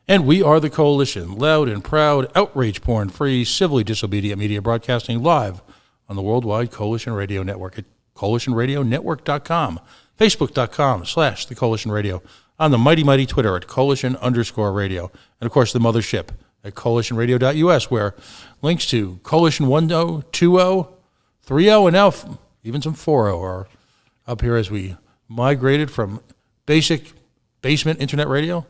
And we are the Coalition, loud and proud, outrage-porn-free, civilly disobedient media broadcasting live on the worldwide Coalition Radio Network at coalitionradionetwork.com, facebook.com/The Coalition Radio, on the mighty Twitter at Coalition_radio, and of course the mothership at coalitionradio.us, where links to Coalition 1.0, 2.0, 3.0, and now even some 4.0 are up here as we migrated from basic basement internet radio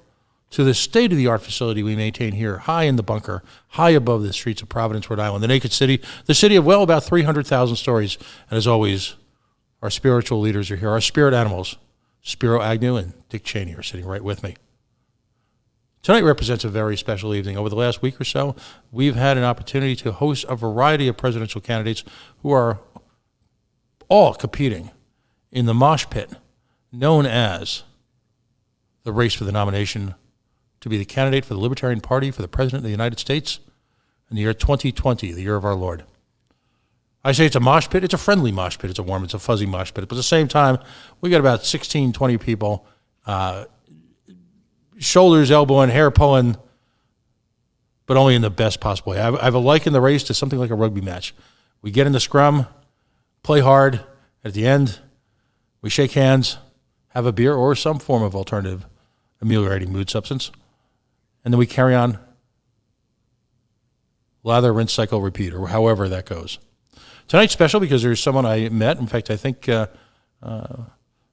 to the state-of-the-art facility we maintain here, high in the bunker, high above the streets of Providence, Rhode Island, the naked city, the city of, well, about 300,000 stories. And as always, our spiritual leaders are here, our spirit animals, Spiro Agnew and Dick Cheney are sitting right with me. Tonight represents a very special evening. Over the last week or so, we've had an opportunity to host a variety of presidential candidates who are all competing in the mosh pit known as the race for the nomination to be the candidate for the Libertarian Party for the President of the United States in the year 2020, the year of our Lord. I say it's a mosh pit. It's a friendly mosh pit. It's a warm, it's a fuzzy mosh pit. But at the same time, we got about 16, 20 people, shoulders, elbowing, hair pulling, but only in the best possible way. I have a liken the race to something like a rugby match. We get in the scrum, play hard. At the end, we shake hands, have a beer or some form of alternative ameliorating mood substance, and then we carry on, lather, rinse, cycle, repeat, or however that goes. Tonight's special because there's someone I met. In fact, I think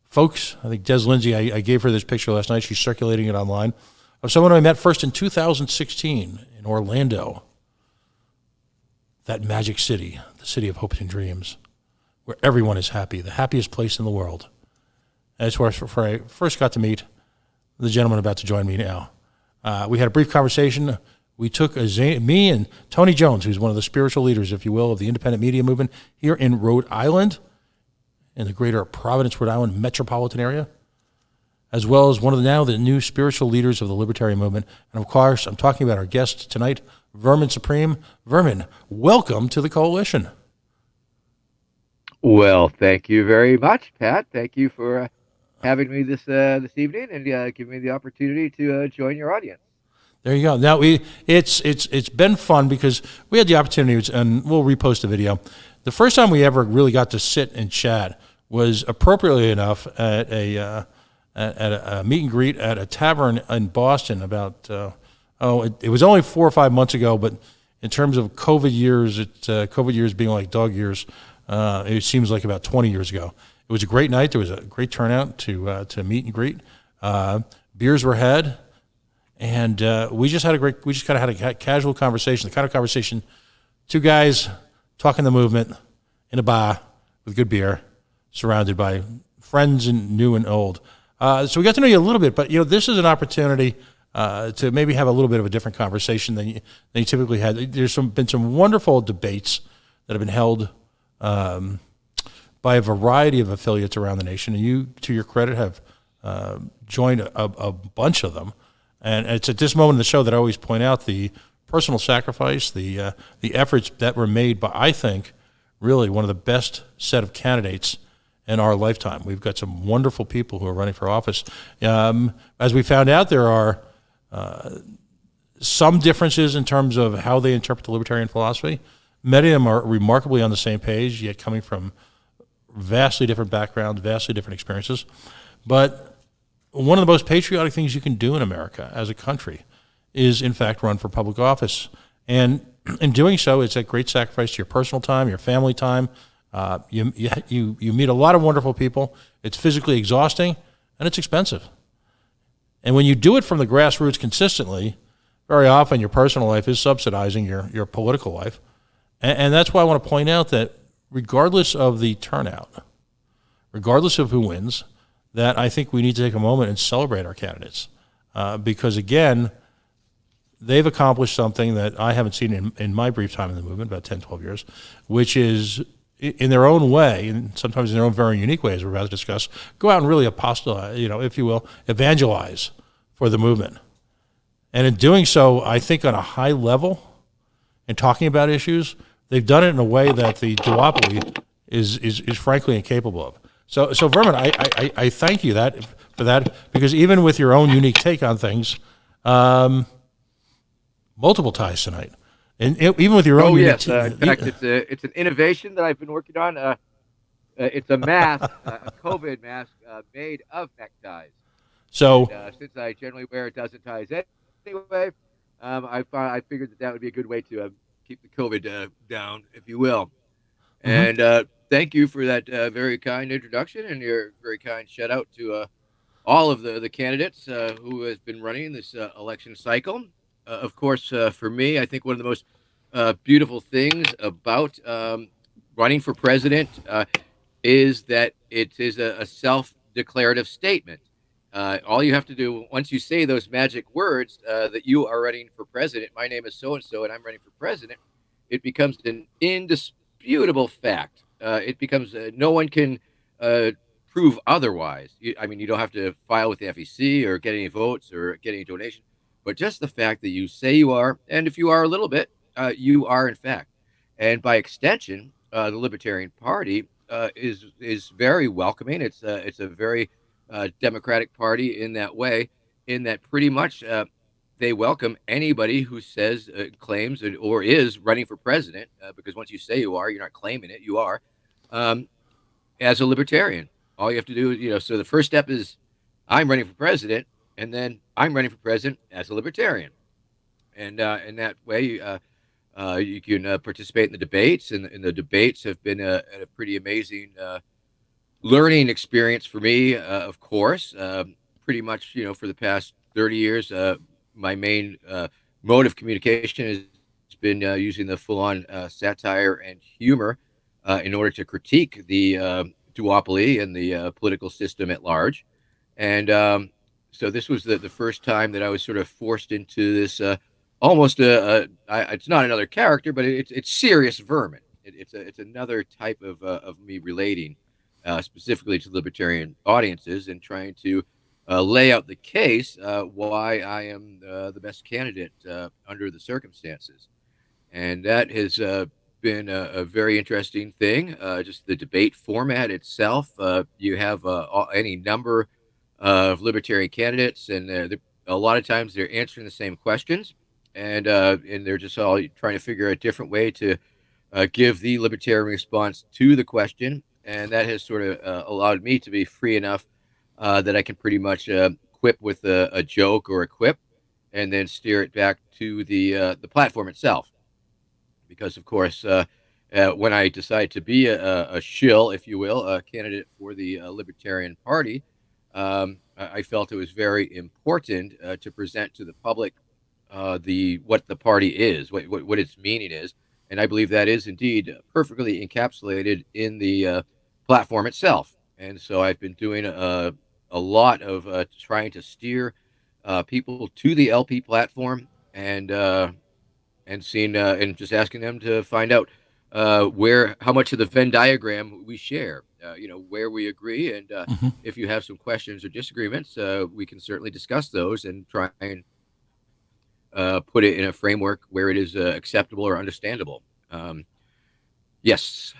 folks, I think Des Lindsay, I gave her this picture last night. She's circulating it online, of someone I met first in 2016 in Orlando, that magic city, the city of hopes and dreams, where everyone is happy, the happiest place in the world. And it's where I first got to meet the gentleman about to join me now. We had a brief conversation. We took me and Tony Jones, who's one of the spiritual leaders, if you will, of the independent media movement here in Rhode Island, in the greater Providence, Rhode Island metropolitan area, as well as one of the new spiritual leaders of the Libertarian movement. And of course, I'm talking about our guest tonight, Vermin Supreme. Vermin, welcome to the Coalition. Well, thank you very much, Pat. Thank you for having me this evening and giving me the opportunity to join your audience. There you go. Now it's been fun because we had the opportunity, and we'll repost the video. The first time we ever really got to sit and chat was appropriately enough at a meet and greet at a tavern in Boston about it was only 4 or 5 months ago, but in terms of COVID years, COVID years being like dog years, it seems like about 20 years ago. It was a great night. There was a great turnout to meet and greet. Beers were had, and we just kind of had a casual conversation, the kind of conversation two guys talking the movement in a bar with good beer, surrounded by friends and new and old. So we got to know you a little bit, but this is an opportunity to maybe have a little bit of a different conversation than you typically had. There's been some wonderful debates that have been held by a variety of affiliates around the nation, and you, to your credit, have joined a bunch of them. And it's at this moment in the show that I always point out the personal sacrifice, the efforts that were made by, I think, really one of the best set of candidates in our lifetime. We've got some wonderful people who are running for office. As we found out, there are some differences in terms of how they interpret the libertarian philosophy. Many of them are remarkably on the same page, yet coming from vastly different backgrounds, vastly different experiences. But one of the most patriotic things you can do in America as a country is, in fact, run for public office. And in doing so, it's a great sacrifice to your personal time, your family time. You meet a lot of wonderful people. It's physically exhausting, and it's expensive. And when you do it from the grassroots consistently, very often your personal life is subsidizing your political life. And that's why I want to point out that regardless of the turnout, regardless of who wins, that I think we need to take a moment and celebrate our candidates. Because, again, they've accomplished something that I haven't seen in my brief time in the movement, about 10, 12 years, which is, in their own way, and sometimes in their own very unique way, as we're about to discuss, go out and really apostolize, if you will, evangelize for the movement. And in doing so, I think on a high level, in talking about issues, they've done it in a way that the duopoly is frankly incapable of. So Vermin, I thank you for that, because even with your own unique take on things, multiple ties tonight, and even with your own. Oh yes, in fact, it's an innovation that I've been working on. It's a mask, a COVID mask made of neckties. So And since I generally wear a dozen ties anyway, I figured that would be a good way to keep the COVID down, if you will. mhm. And thank you for that very kind introduction and your very kind shout out to all of the candidates who has been running this election cycle. Of course, for me, I think one of the most beautiful things about running for president is that it is a self-declarative statement. All you have to do once you say those magic words that you are running for president, my name is so and so, and I'm running for president, it becomes an indisputable fact. It becomes no one can prove otherwise. I mean, you don't have to file with the FEC or get any votes or get any donation, but just the fact that you say you are, and if you are a little bit, you are in fact. And by extension, the Libertarian Party is very welcoming. It's a very Democratic Party in that way, in that pretty much they welcome anybody who says, claims, or is running for president, because once you say you are, you're not claiming it, you are, um, as a libertarian. All you have to do is, so the first step is I'm running for president, and then I'm running for president as a libertarian. And in that way, you can participate in the debates, and the debates have been a pretty amazing learning experience for me, of course. Pretty much, for the past 30 years, my main mode of communication has been using the full-on satire and humor in order to critique the duopoly and the political system at large. And so this was the first time that I was sort of forced into this almost it's not another character, but it's serious vermin. It's another type of me relating specifically to libertarian audiences and trying to lay out the case why I am the best candidate under the circumstances. And that has been a very interesting thing. Just the debate format itself. You have any number of libertarian candidates, and a lot of times they're answering the same questions, and they're just all trying to figure out a different way to give the libertarian response to the question. And that has sort of allowed me to be free enough that I can pretty much quip with a joke or a quip, and then steer it back to the platform itself. Because of course, when I decided to be a shill, if you will, a candidate for the Libertarian Party, I felt it was very important to present to the public what the party is, what its meaning is, and I believe that is indeed perfectly encapsulated in the platform itself. And so I've been doing a lot of trying to steer people to the LP platform, and seeing and just asking them to find out how much of the Venn diagram we share, where we agree, and Mhm. if you have some questions or disagreements, we can certainly discuss those and try and put it in a framework where it is acceptable or understandable. Yes.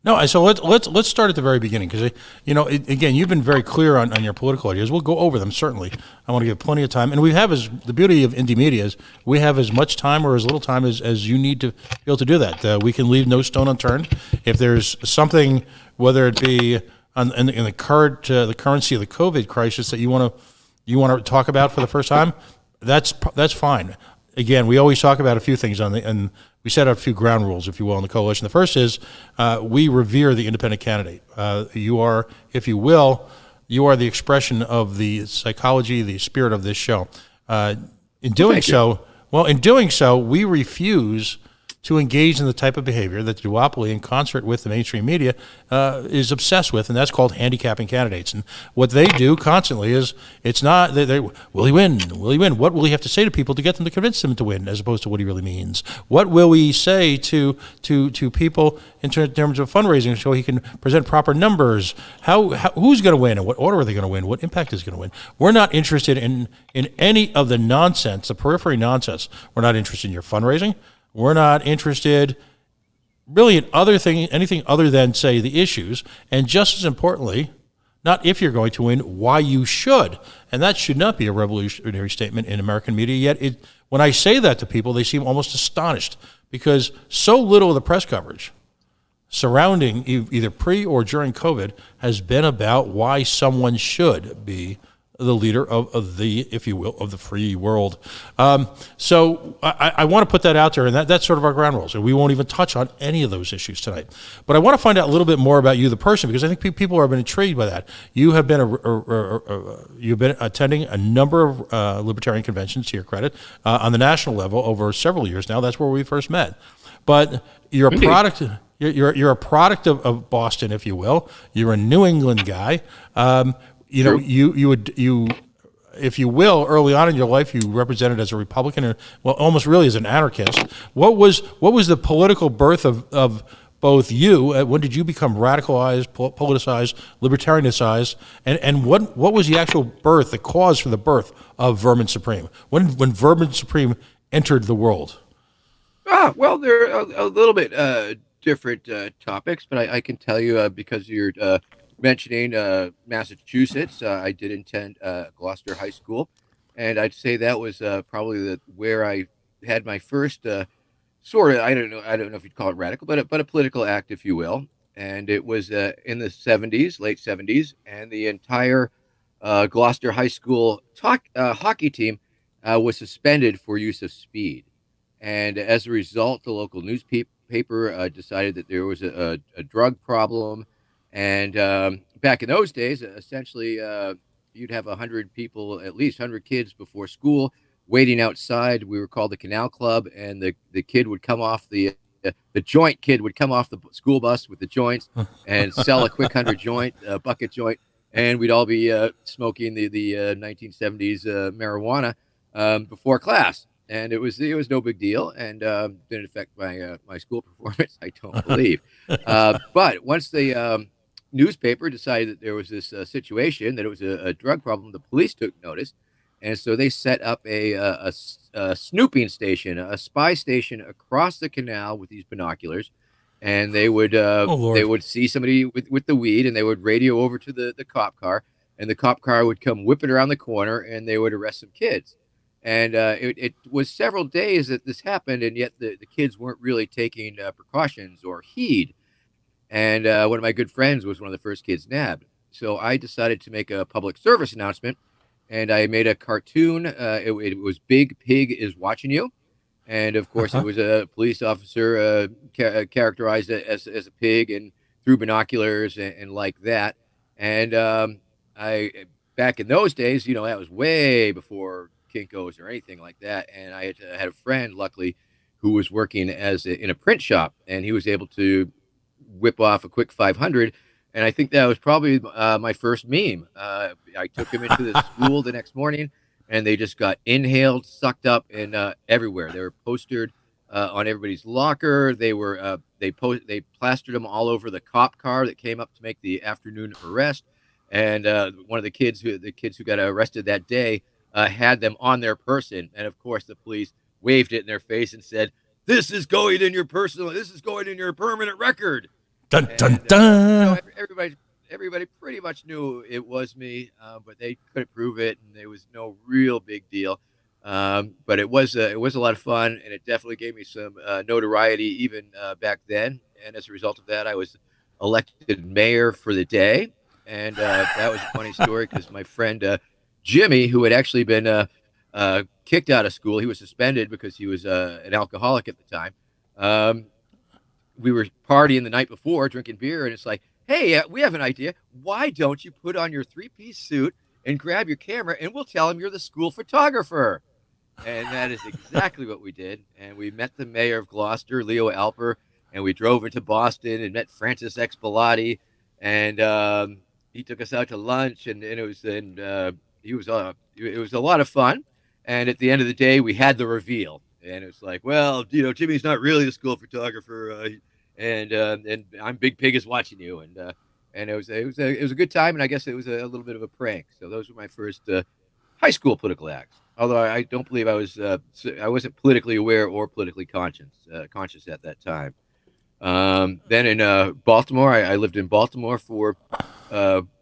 No, so let's start at the very beginning, because again, you've been very clear on your political ideas. We'll go over them certainly. I want to give plenty of time, and we have the beauty of indie media is we have as much time or as little time as you need to be able to do that. We can leave no stone unturned. If there's something, whether it be in the currency of the COVID crisis that you want to talk about for the first time, that's fine. Again, we always talk about a few things and we set out a few ground rules, if you will, in the coalition. The first is we revere the independent candidate. You are, if you will, you are the expression of the psychology, the spirit of this show. In doing so, we refuse to engage in the type of behavior that the duopoly, in concert with the mainstream media, is obsessed with, and that's called handicapping candidates. And what they do constantly is, it's not, will he win? Will he win? What will he have to say to people to get them to convince them to win, as opposed to what he really means? What will we say to people in terms of fundraising so he can present proper numbers? Who's going to win, and what order are they going to win? What impact is going to win? We're not interested in any of the nonsense, the periphery nonsense. We're not interested in your fundraising. We're not interested really in anything other than, say, the issues. And just as importantly, not if you're going to win, why you should. And that should not be a revolutionary statement in American media. Yet, when I say that to people, they seem almost astonished because so little of the press coverage surrounding either pre or during COVID has been about why someone should be the leader of the, if you will, of the free world. So I want to put that out there, and that's sort of our ground rules. And we won't even touch on any of those issues tonight. But I want to find out a little bit more about you, the person, because I think people have been intrigued by that. You have been you've been attending a number of libertarian conventions, to your credit, on the national level over several years now. That's where we first met. But you're a product. You're a product of Boston, if you will. You're a New England guy. You know, you if you will, early on in your life, you represented as a Republican, or well, almost really as an anarchist. What was the political birth of both you? When did you become radicalized, politicized, libertarianized, and what was the actual birth, the cause for the birth of Vermin Supreme? When Vermin Supreme entered the world? Well, they're a little bit different topics, but I can tell you because you're mentioning Massachusetts, I did attend Gloucester High School, and I'd say that was probably where I had my first sort of, I don't know if you'd call it radical, but a political act, if you will. And it was in the 70s, late 70s, and the entire Gloucester High School hockey team was suspended for use of speed. And as a result, the local newspaper decided that there was a drug problem. And back in those days, essentially, you'd have 100 people, at least 100 kids before school waiting outside. We were called the Canal Club, and the kid would come off the joint kid would come off the school bus with the joints and sell a quick 100 joint, bucket joint, and we'd all be smoking the 1970s marijuana before class. And it was no big deal, and didn't affect my school performance, I don't believe. But once the newspaper decided that there was this situation, that it was a drug problem, the police took notice, and so they set up a snooping station, a spy station across the canal with these binoculars, and they would see somebody with the weed, and they would radio over to the cop car, and the cop car would come whipping around the corner, and they would arrest some kids. And it was several days that this happened, and yet the kids weren't really taking precautions or heed. And one of my good friends was one of the first kids nabbed. So I decided to make a public service announcement, and I made a cartoon. It was Big Pig is Watching You. And of course, it was a police officer characterized as a pig and through binoculars and like that. And I back in those days, that was way before Kinko's or anything like that. And I had a friend, luckily, who was working in a print shop, and he was able to whip off a quick 500. And I think that was probably my first meme. I took him into the school the next morning, and they just got inhaled, sucked up, and everywhere. They were postered on everybody's locker. They plastered them all over the cop car that came up to make the afternoon arrest. And one of the kids who got arrested that day had them on their person, and of course the police waved it in their face and said, "This is going in your permanent record." Dun dun dun. Everybody pretty much knew it was me, but they couldn't prove it, and there was no real big deal. But it was a lot of fun, and it definitely gave me some notoriety even back then. And as a result of that, I was elected mayor for the day, and that was a funny story because my friend Jimmy, who had actually been kicked out of school, he was suspended because he was an alcoholic at the time. We were partying the night before, drinking beer, and it's like, "Hey, we have an idea. Why don't you put on your three-piece suit and grab your camera, and we'll tell him you're the school photographer?" And that is exactly what we did. And we met the mayor of Gloucester, Leo Alper, and we drove into Boston and met Francis X. Bellotti, and he took us out to lunch, and it was it was a lot of fun. And at the end of the day, we had the reveal, and it's like, well, Jimmy's not really the school photographer, and I'm Big Pig is watching you, and it was a good time, and I guess it was a little bit of a prank. So those were my first high school political acts. Although I don't believe I wasn't politically aware or politically conscious at that time. Then in Baltimore, I lived in Baltimore for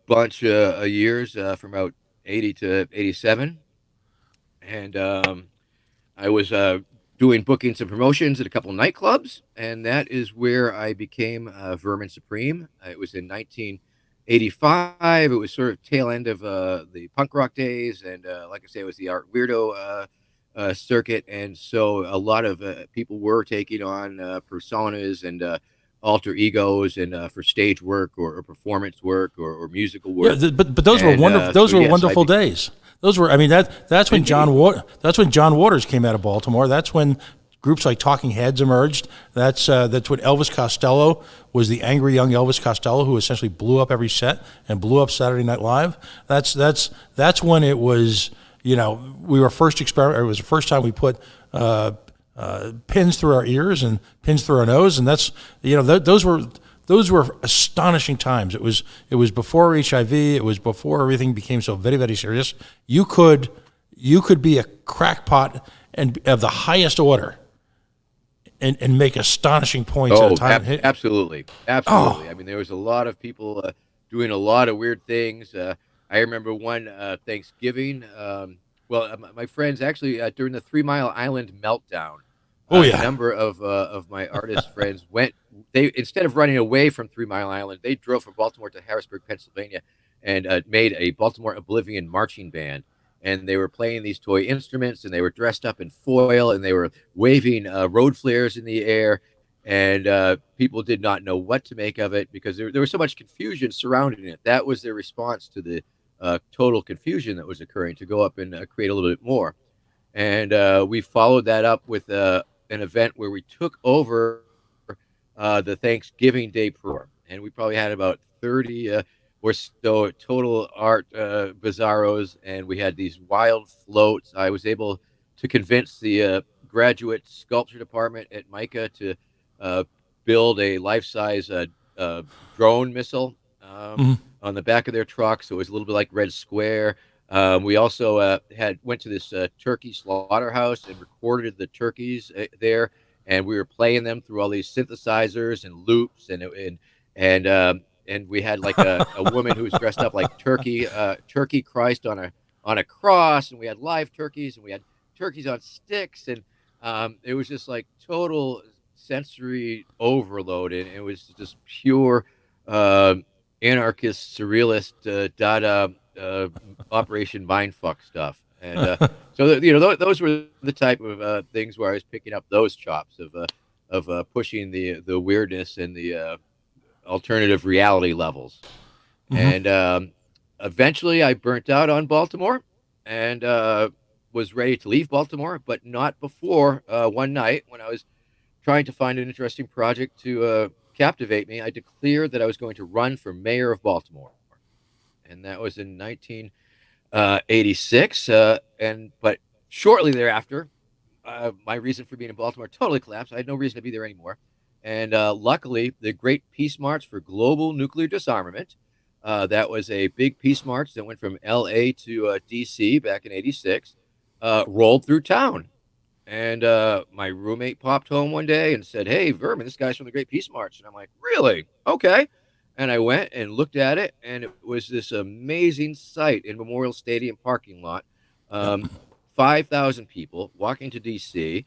bunch of years from about 80 to 87. And I was doing bookings and promotions at a couple of nightclubs, and that is where I became Vermin Supreme. It was in 1985. It was sort of tail end of the punk rock days, and like I say, it was the art weirdo circuit, and so a lot of people were taking on personas and alter egos, and for stage work or performance work or musical Yeah, work. but those were And wonderful. so Those were yes, wonderful days. Those were. I mean, that's when indeed. That's when John Waters came out of Baltimore. That's when groups like Talking Heads emerged. That's when Elvis Costello was the angry young Elvis Costello who essentially blew up every set and blew up Saturday Night Live. That's when it was. You know, we were first experiment. It was the first time we put pins through our ears and pins through our nose, and that's those were astonishing times. It was before HIV. It was before everything became so very, very serious. You could be a crackpot and of the highest order and make astonishing points at a Oh, time. absolutely, Oh, absolutely. I mean, there was a lot of people doing a lot of weird things. I remember one Thanksgiving. My friends actually during the 3 Mile Island meltdown, oh a yeah. number of my artist friends went. They instead of running away from 3 Mile Island, they drove from Baltimore to Harrisburg, Pennsylvania, and made a Baltimore Oblivion marching band. And they were playing these toy instruments, and they were dressed up in foil, and they were waving road flares in the air, and people did not know what to make of it because there was so much confusion surrounding it. That was their response to the total confusion that was occurring, to go up and create a little bit more. And we followed that up with an event where we took over the Thanksgiving Day and we probably had about 30 or so total art bizarros, and we had these wild floats. I was able to convince the graduate sculpture department at MICA to uh, build a life-size uh, drone missile Mhm. on the back of their truck, so it was a little bit like Red Square. We also had went to this turkey slaughterhouse and recorded the turkeys there, and we were playing them through all these synthesizers and loops, and we had like a woman who was dressed up like Turkey Christ on a cross, and we had live turkeys, and we had turkeys on sticks, and it was just like total sensory overload, and it was just pure uh, anarchist, surrealist, Dada Operation Mindfuck stuff. And those were the type of things where I was picking up those chops of pushing the weirdness and the alternative reality levels. Mhm. And eventually, I burnt out on Baltimore and was ready to leave Baltimore, but not before one night when I was trying to find an interesting project to captivate me. I declared that I was going to run for mayor of Baltimore, and that was in 1986. And but shortly thereafter, my reason for being in Baltimore totally collapsed. I had no reason to be there anymore. And luckily, the Great Peace March for Global Nuclear Disarmament, that was a big peace march that went from LA to DC back in 86, rolled through town. And my roommate popped home one day and said, "Hey, Vermin, this guy's from the Great Peace March." And I'm like, "Really? Okay." And I went and looked at it, and it was this amazing sight in Memorial Stadium parking lot. Yep. Um, 5,000 people walking to DC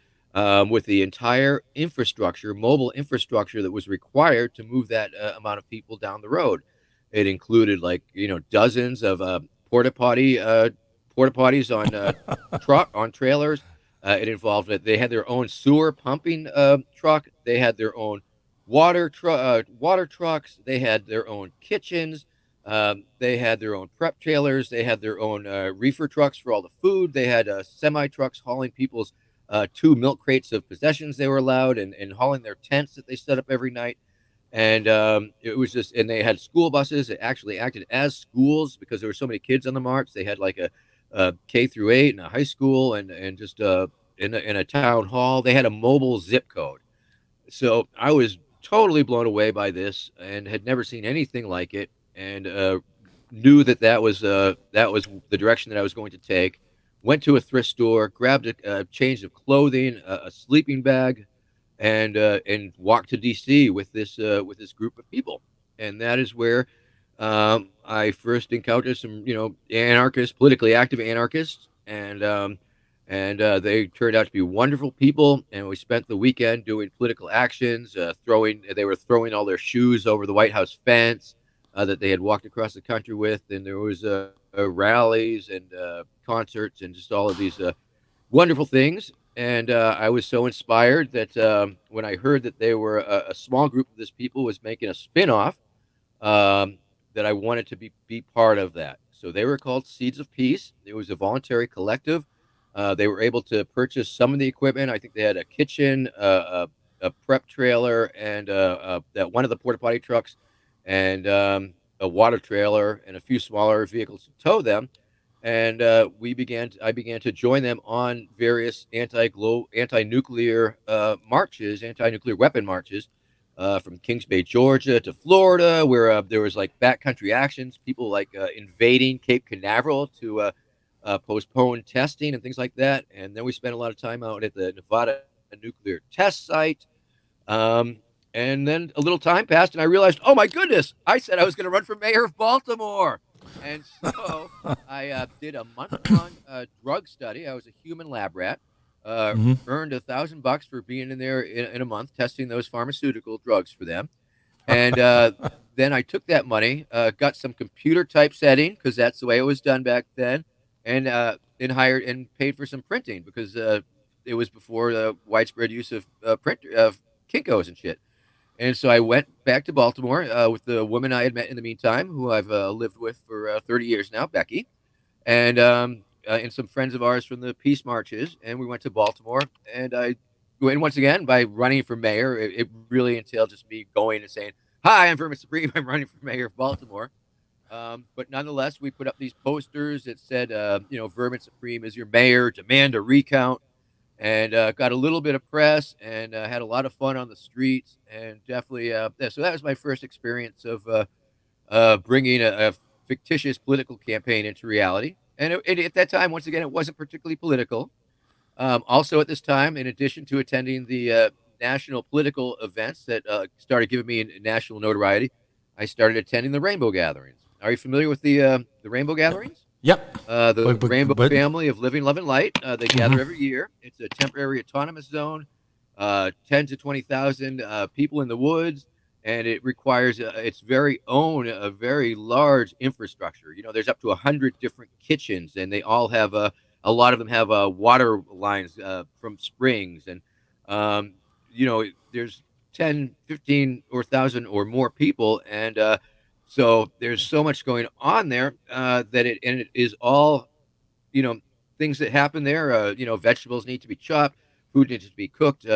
with the entire infrastructure, mobile infrastructure that was required to move that amount of people down the road. It included like dozens of porta potties on on trailers. It involved that they had their own sewer pumping truck. They had their own water trucks. They had their own kitchens. They had their own prep trailers. They had their own reefer trucks for all the food. They had semi trucks hauling people's 2 milk crates of possessions they were allowed, and hauling their tents that they set up every night. And it was just, and they had school buses that actually acted as schools because there were so many kids on the march. They had like a K through 8 and a high school, and just in a town hall. They had a mobile zip code. So I was totally blown away by this and had never seen anything like it, and knew that that was the direction that I was going to take. Went to a thrift store, grabbed a change of clothing, a sleeping bag, and walked to DC with this group of people. And that is where I first encountered some, anarchists, politically active anarchists, and they turned out to be wonderful people. And we spent the weekend doing political actions, they were throwing all their shoes over the White House fence that they had walked across the country with, and there was rallies and concerts and just all of these wonderful things. And I was so inspired that when I heard that they were a small group of this people was making a spin-off, um, that I wanted to be part of that. So they were called Seeds of Peace. It was a voluntary collective. They were able to purchase some of the equipment. I think they had a kitchen, a prep trailer, and that one of the porta potty trucks, and a water trailer, and a few smaller vehicles to tow them. And I began to join them on various anti-nuclear marches, anti-nuclear weapon marches, from Kings Bay, Georgia, to Florida, where there was like backcountry actions, people like invading Cape Canaveral to postpone testing and things like that. And then we spent a lot of time out at the Nevada nuclear test site. Um, and then a little time passed, and I realized, oh my goodness, I said I was going to run for mayor of Baltimore. And so I did a month-long drug study. I was a human lab rat. Uh, Hmm. Earned $1,000 for being in there in a month testing those pharmaceutical drugs for them. And then I took that money, got some computer typesetting because that's the way it was done back then, and hired and paid for some printing because it was before the widespread use of print of Kinkos and shit. And so I went back to Baltimore with the woman I had met in the meantime, who I've lived with for 30 years now, Becky, and some friends of ours from the peace marches. And we went to Baltimore, and once again, by running for mayor, it really entailed just me going and saying, "Hi, I'm Vermin Supreme. I'm running for mayor of Baltimore." But nonetheless, we put up these posters that said, Vermin Supreme is your mayor, demand a recount, and got a little bit of press and had a lot of fun on the streets. And definitely, so that was my first experience of bringing a fictitious political campaign into reality. And at that time, once again, it wasn't particularly political. Also, at this time, in addition to attending the national political events that started giving me national notoriety, I started attending the Rainbow Gatherings. Are you familiar with the Rainbow Gatherings? Yep. The Rainbow But Family of Living, Love, and Light. They gather mhm. every year. It's a temporary autonomous zone, 10 to 20,000 people in the woods, and it requires its very own, a very large infrastructure. There's up to 100 different kitchens, and they all have a lot of them have water lines from springs, and um, there's 10, 15, or 1,000 or more people, and so there's so much going on there it is all you know things that happen there. Vegetables need to be chopped, food needs to be cooked,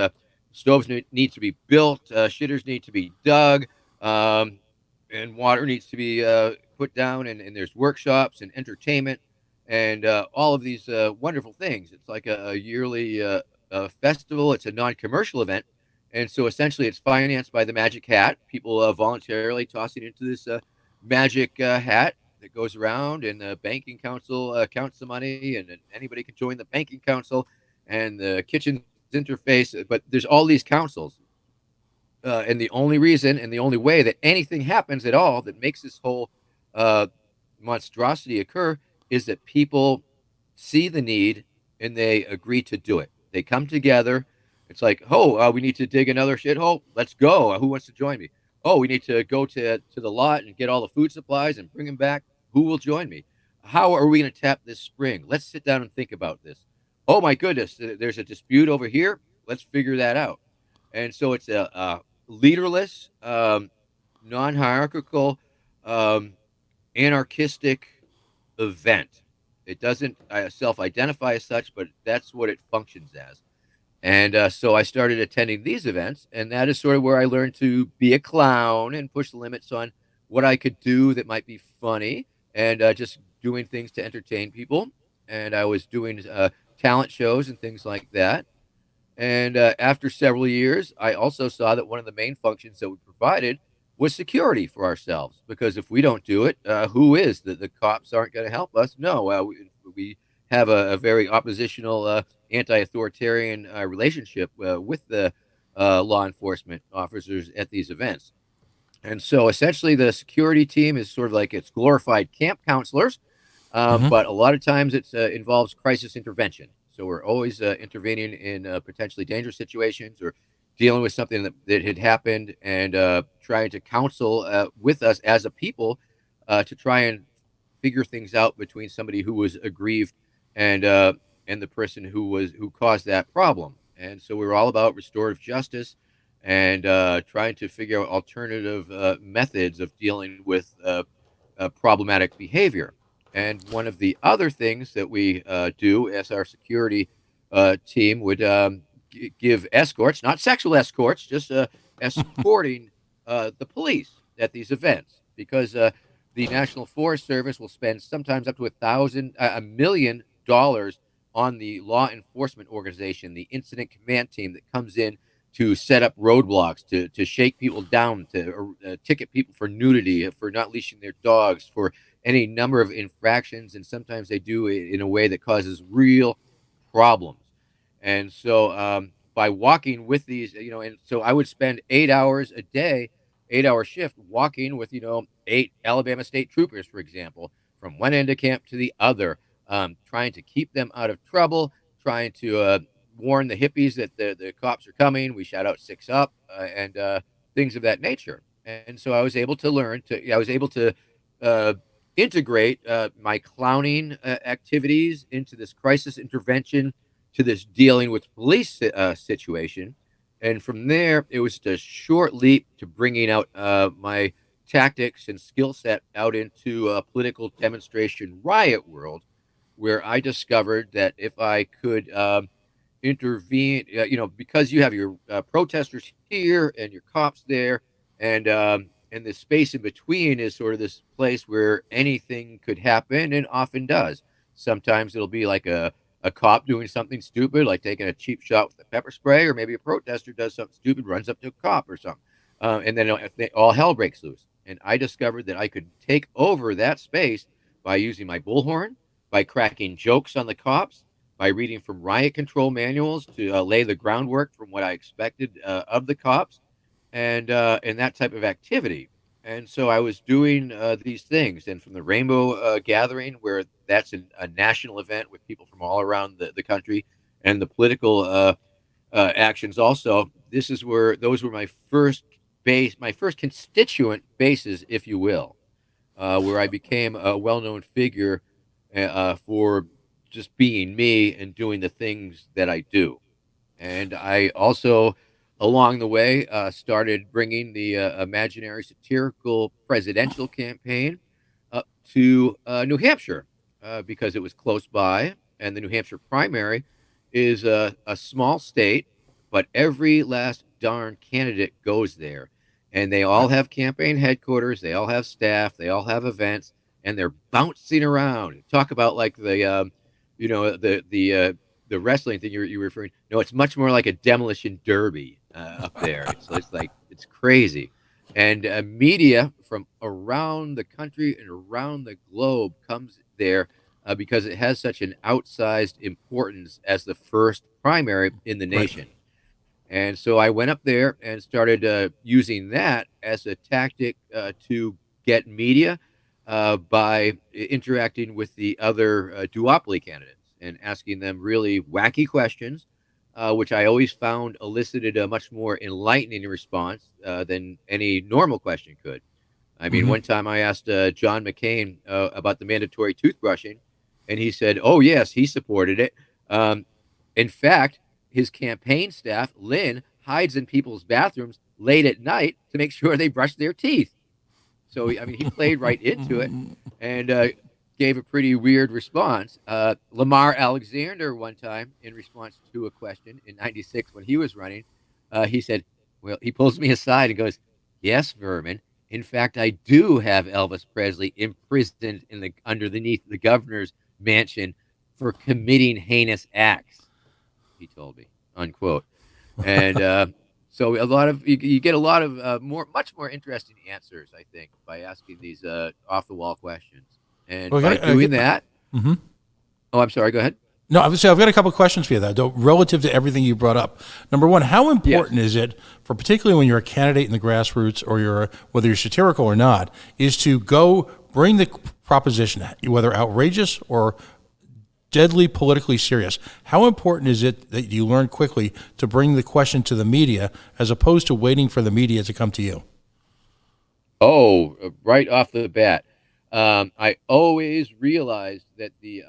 stoves need to be built, shitters need to be dug, um, and water needs to be put down. And there's workshops and entertainment and all of these wonderful things. It's like a yearly festival. It's a non-commercial event, and so essentially it's financed by the Magic Hat. People voluntarily tossing into this magic hat that goes around, and the banking council counts the money, and anybody can join the banking council and the kitchen's interface. But there's all these councils, and the only reason and the only way that anything happens at all that makes this whole uh, monstrosity occur is that people see the need and they agree to do it. They come together. It's like, oh, we need to dig another shithole. Let's go. Who wants to join me? Oh, we need to go to the lot and get all the food supplies and bring them back. Who will join me? How are we going to tap this spring? Let's sit down and think about this. Oh my goodness, there's a dispute over here. Let's figure that out. And so it's a leaderless, non-hierarchical, um, anarchistic event. It doesn't self-identify as such, but that's what it functions as. And so I started attending these events, and that is sort of where I learned to be a clown and push the limits on what I could do that might be funny, and just doing things to entertain people. And I was doing talent shows and things like that. And after several years, I also saw that one of the main functions that we provided was security for ourselves. Because if we don't do it, who is? The cops aren't going to help us. No, we have a very oppositional, anti-authoritarian relationship with the law enforcement officers at these events. And so essentially, the security team is sort of like it's glorified camp counselors, Mm-hmm. but a lot of times it involves crisis intervention. So we're always intervening in potentially dangerous situations or dealing with something that had happened and trying to counsel with us as a people to try and figure things out between somebody who was aggrieved and uh, and the person who caused that problem. And so we were all about restorative justice and trying to figure out alternative methods of dealing with problematic behavior. And one of the other things that we do as our security team would give escorts, not sexual escorts, just escorting the police at these events, because the National Forest Service will spend sometimes up to $1 million on the law enforcement organization, the incident command team that comes in to set up roadblocks, to shake people down, to ticket people for nudity, for not leashing their dogs, for any number of infractions, and sometimes they do it in a way that causes real problems. And so, by walking with these, and so I would spend 8 hours a day, 8 hour shift walking with, eight Alabama State troopers, for example, from one end of camp to the other, trying to keep them out of trouble, trying to warn the hippies that the cops are coming. We shout out six up and things of that nature. And so I was able to learn to, yeah, I was able to uh, integrate my clowning activities into this crisis intervention, to this dealing with police situation. And from there, it was just a short leap to bringing out my tactics and skill set out into a political demonstration riot world, where I discovered that if I could intervene, because you have your protesters here and your cops there, and the space in between is sort of this place where anything could happen and often does. Sometimes it'll be like a cop doing something stupid, like taking a cheap shot with a pepper spray, or maybe a protester does something stupid, runs up to a cop or something, and then all hell breaks loose. And I discovered that I could take over that space by using my bullhorn, by cracking jokes on the cops, by reading from riot control manuals to lay the groundwork from what I expected of the cops, and that type of activity. And so I was doing these things, and from the Rainbow Gathering, where that's a national event with people from all around the country, and the political actions also. This is where those were my first base, my first constituent bases, if you will, where I became a well-known figure for just being me and doing the things that I do. And I also, along the way, started bringing the imaginary satirical presidential campaign up to New Hampshire because it was close by. And the New Hampshire primary is a small state, but every last darn candidate goes there. And they all have campaign headquarters, they all have staff, they all have events, and they're bouncing around. Talk about like you know, the wrestling thing you were referring. No, it's much more like a demolition derby up there. It's like it's crazy, and media from around the country and around the globe comes there because it has such an outsized importance as the first primary in the Right. nation. And so I went up there and started using that as a tactic to get media by interacting with the other duopoly candidates and asking them really wacky questions, which I always found elicited a much more enlightening response than any normal question could. I mean, Mm-hmm. one time I asked John McCain about the mandatory toothbrushing, and he said, "Oh yes, he supported it. Um, in fact, his campaign staff, Lynn, hides in people's bathrooms late at night to make sure they brush their teeth." So I mean, he played right into it and gave a pretty weird response. Lamar Alexander, one time, in response to a question in '96 when he was running, he said, "Well," he pulls me aside and goes, "Yes, Vermin. In fact, I do have Elvis Presley imprisoned in the underneath the governor's mansion for committing heinous acts." He told me, unquote. And so a lot of you get a lot of much more interesting answers, I think, by asking these off the wall questions. And Well, by I doing get, that, mm-hmm. oh, I'm sorry, go ahead. No, obviously, I've got a couple of questions for you, though, relative to everything you brought up. Number one, how Yes. important is it for, particularly when you're a candidate in the grassroots, or whether you're satirical or not, is to go bring the proposition, whether outrageous or deadly politically serious? How important is it that you learn quickly to bring the question to the media as opposed to waiting for the media to come to you? Oh, right off the bat, I always realized that the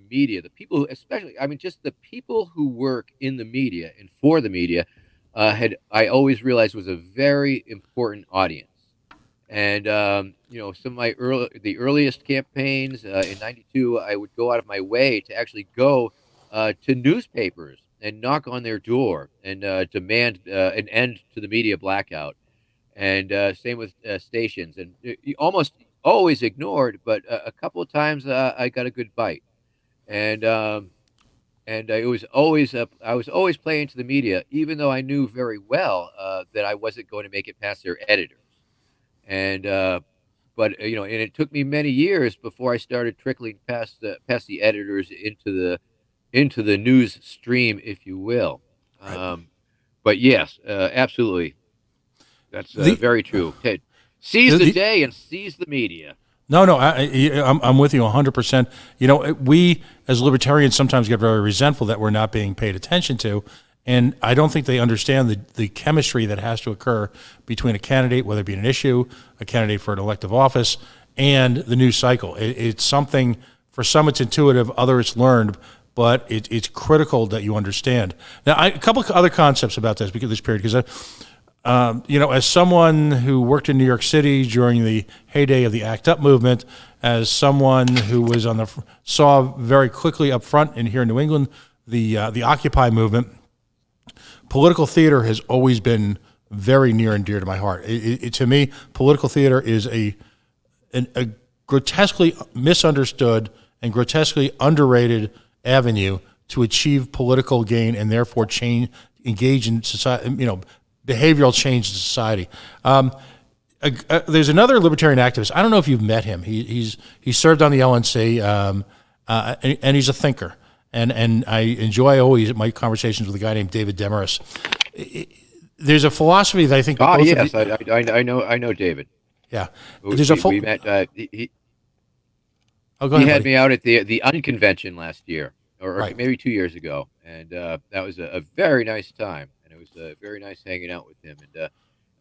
media, the people, especially, I mean, just the people who work in the media and for the media, had I always realized was a very important audience. And some of the earliest campaigns in '92, I would go out of my way to actually go to newspapers and knock on their door and demand an end to the media blackout. And same with stations, and almost always ignored, but a couple of times I got a good bite. And I was always playing to the media, even though I knew very well that I wasn't going to make it past their editors. And but and it took me many years before I started trickling past the editors into the news stream, if you will. Right. But yes, absolutely, that's The, very true. Ted, seize the the day and seize the media. No, no, I'm with you 100%. We as libertarians sometimes get very resentful that we're not being paid attention to. And I don't think they understand the chemistry that has to occur between a candidate, whether it be an issue, a candidate for an elective office, and the news cycle. It's something, for some it's intuitive, others it's learned, but it's critical that you understand. Now, a couple of other concepts about this period, because as someone who worked in New York City during the heyday of the ACT UP movement, as someone who was saw very quickly up front in here in New England the Occupy movement, political theater has always been very near and dear to my heart. To me, political theater is a grotesquely misunderstood and grotesquely underrated avenue to achieve political gain and therefore engage in society, behavioral change in society. There's another libertarian activist. I don't know if you've met him. He served on the LNC, and he's a thinker. And I enjoy always my conversations with a guy named David Demarest. There's a philosophy that I think. Ah, yes, I know David. Yeah, We met. Oh, go He ahead, had buddy. me out at the Unconvention last year, or Right. maybe 2 years ago, and that was a very nice time, and it was very nice hanging out with him.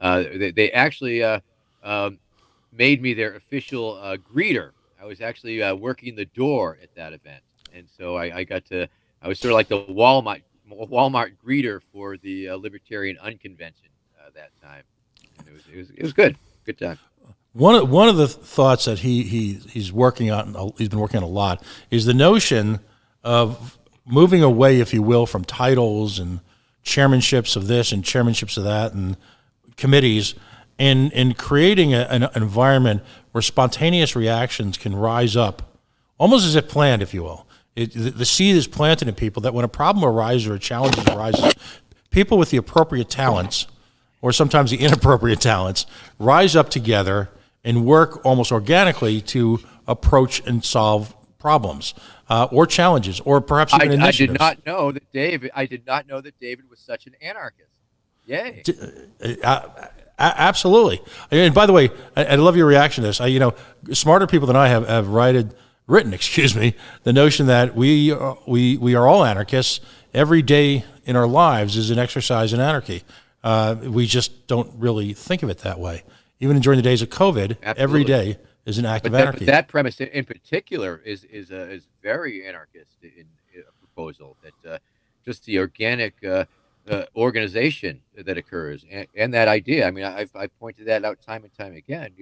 And they actually um, made me their official greeter. I was actually working the door at that event, and so I got to. I was sort of like the Walmart greeter for the Libertarian Unconvention that time, and it was good time. One of the thoughts that he's working on, he's been working on a lot, is the notion of moving away, if you will, from titles and chairmanships of this and chairmanships of that and committees, and creating an environment where spontaneous reactions can rise up, almost as if planned, if you will. The seed is planted in people that when a problem arises or a challenge arises, people with the appropriate talents, or sometimes the inappropriate talents, rise up together and work almost organically to approach and solve problems or challenges, or perhaps even initiatives. I did not know that David was such an anarchist. Yay! Absolutely. And by the way, I love your reaction to this. Smarter people than I have written, excuse me, the notion that we are all anarchists. Every day in our lives is an exercise in anarchy. We just don't really think of it that way. Even during the days of COVID, every day is an act of anarchy. That premise in particular is very anarchist in a proposal that just the organic organization that occurs and that idea. I mean, I've pointed that out time and time again.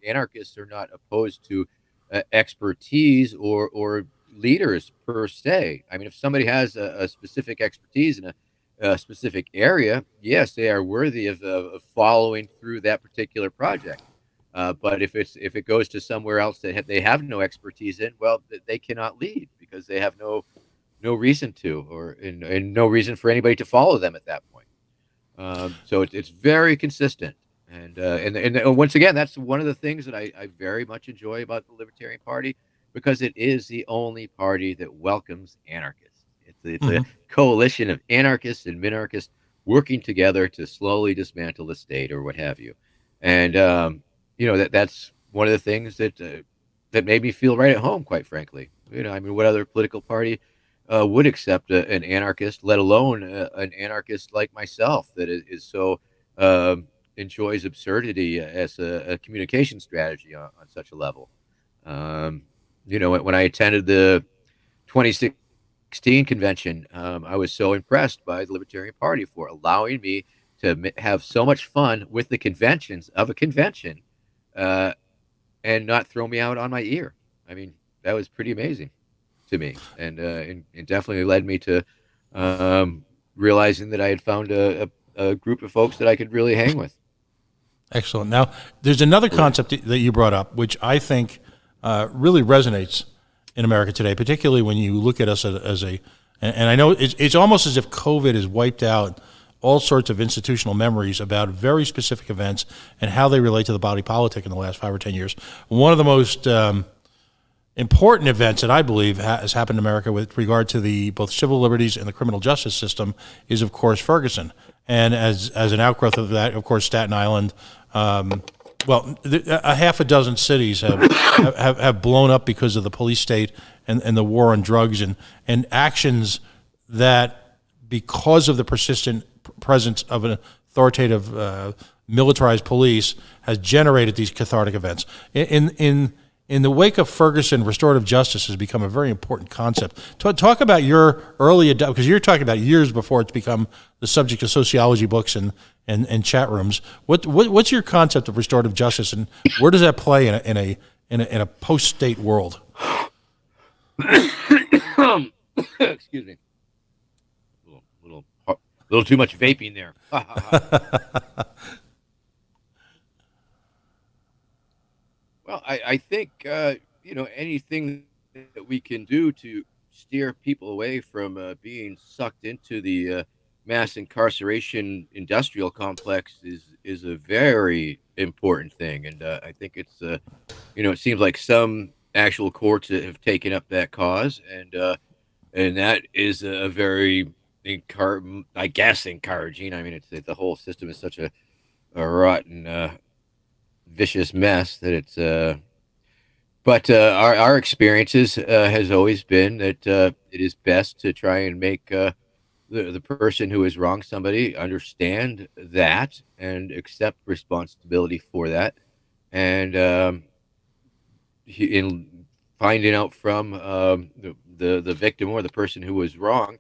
Anarchists are not opposed to expertise or leaders per se. I mean, if somebody has a specific expertise in a specific area, yes, they are worthy of following through that particular project. But if it goes to somewhere else that they have no expertise in, well, they cannot lead because they have no reason to, and no reason for anybody to follow them at that point. So it's very consistent, and once again, that's one of the things that I very much enjoy about the Libertarian Party because it is the only party that welcomes anarchists. It's a Hmm. coalition of anarchists and minarchists working together to slowly dismantle the state or what have you. And that's one of the things that made me feel right at home, quite frankly. I mean, what other political party would accept an anarchist, let alone an anarchist like myself that is so enjoys absurdity as a communication strategy on such a level. Um, when I attended the 2016 convention, I was so impressed by the Libertarian Party for allowing me to have so much fun with the conventions of a convention uh, and not throw me out on my ear. I mean, that was pretty amazing to me, and definitely led me to um, realizing that I had found a group of folks that I could really hang with Excellent. Now, there's another for that. concept that you brought up, which I think really resonates in America today, particularly when you look at us as a, and I know it's almost as if COVID has wiped out all sorts of institutional memories about very specific events and how they relate to the body politic in the last 5 or 10 years. One of the most important events that I believe has happened in America with regard to the both civil liberties and the criminal justice system is, of course, Ferguson. And as an outgrowth of that, of course, Staten Island. A half a dozen cities have blown up because of the police state and the war on drugs and actions that, because of the persistent presence of an authoritative militarized police, has generated these cathartic events. In the wake of Ferguson, restorative justice has become a very important concept. Talk about your early, because you're talking about years before it's become the subject of sociology books and chat rooms. What's your concept of restorative justice, and where does that play in a post-state world? Excuse me, little too much vaping there. Well, I think anything that we can do to steer people away from being sucked into the mass incarceration industrial complex is a very important thing, and I think it seems like some actual courts have taken up that cause, and that is a very I guess encouraging. I mean, it's the whole system is such a rotten, vicious mess that it's but our experiences has always been that it is best to try and make the person who has wronged somebody understand that and accept responsibility for that, and in finding out from the victim or the person who was wronged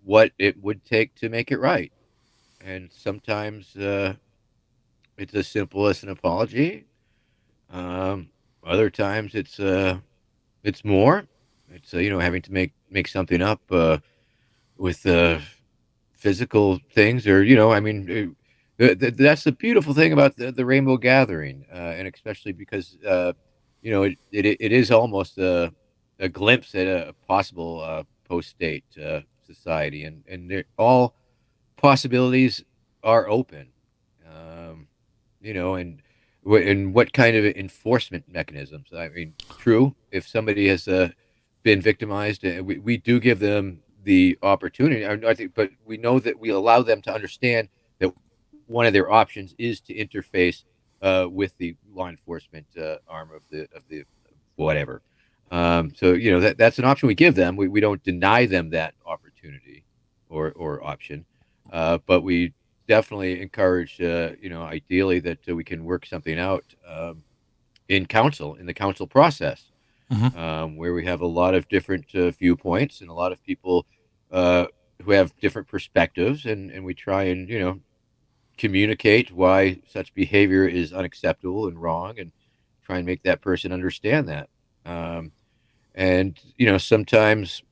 what it would take to make it right. And sometimes it's as simple as an apology. Um, Other times it's more. It's having to make something up with physical things, or I mean, that's the beautiful thing about the Rainbow Gathering, and especially because it is almost a glimpse at a possible post-state society, and all possibilities are open. Um, and and what kind of enforcement mechanisms? I mean, true, if somebody has been victimized, we do give them the opportunity. I think, but we know that we allow them to understand that one of their options is to interface with the law enforcement arm of the whatever. So that's an option we give them. We don't deny them that opportunity or option, but we definitely encourage, ideally that we can work something out in the council process, Hmm. where we have a lot of different viewpoints and a lot of people uh, who have different perspectives, and we try and communicate why such behavior is unacceptable and wrong, and try and make that person understand that. Um, and sometimes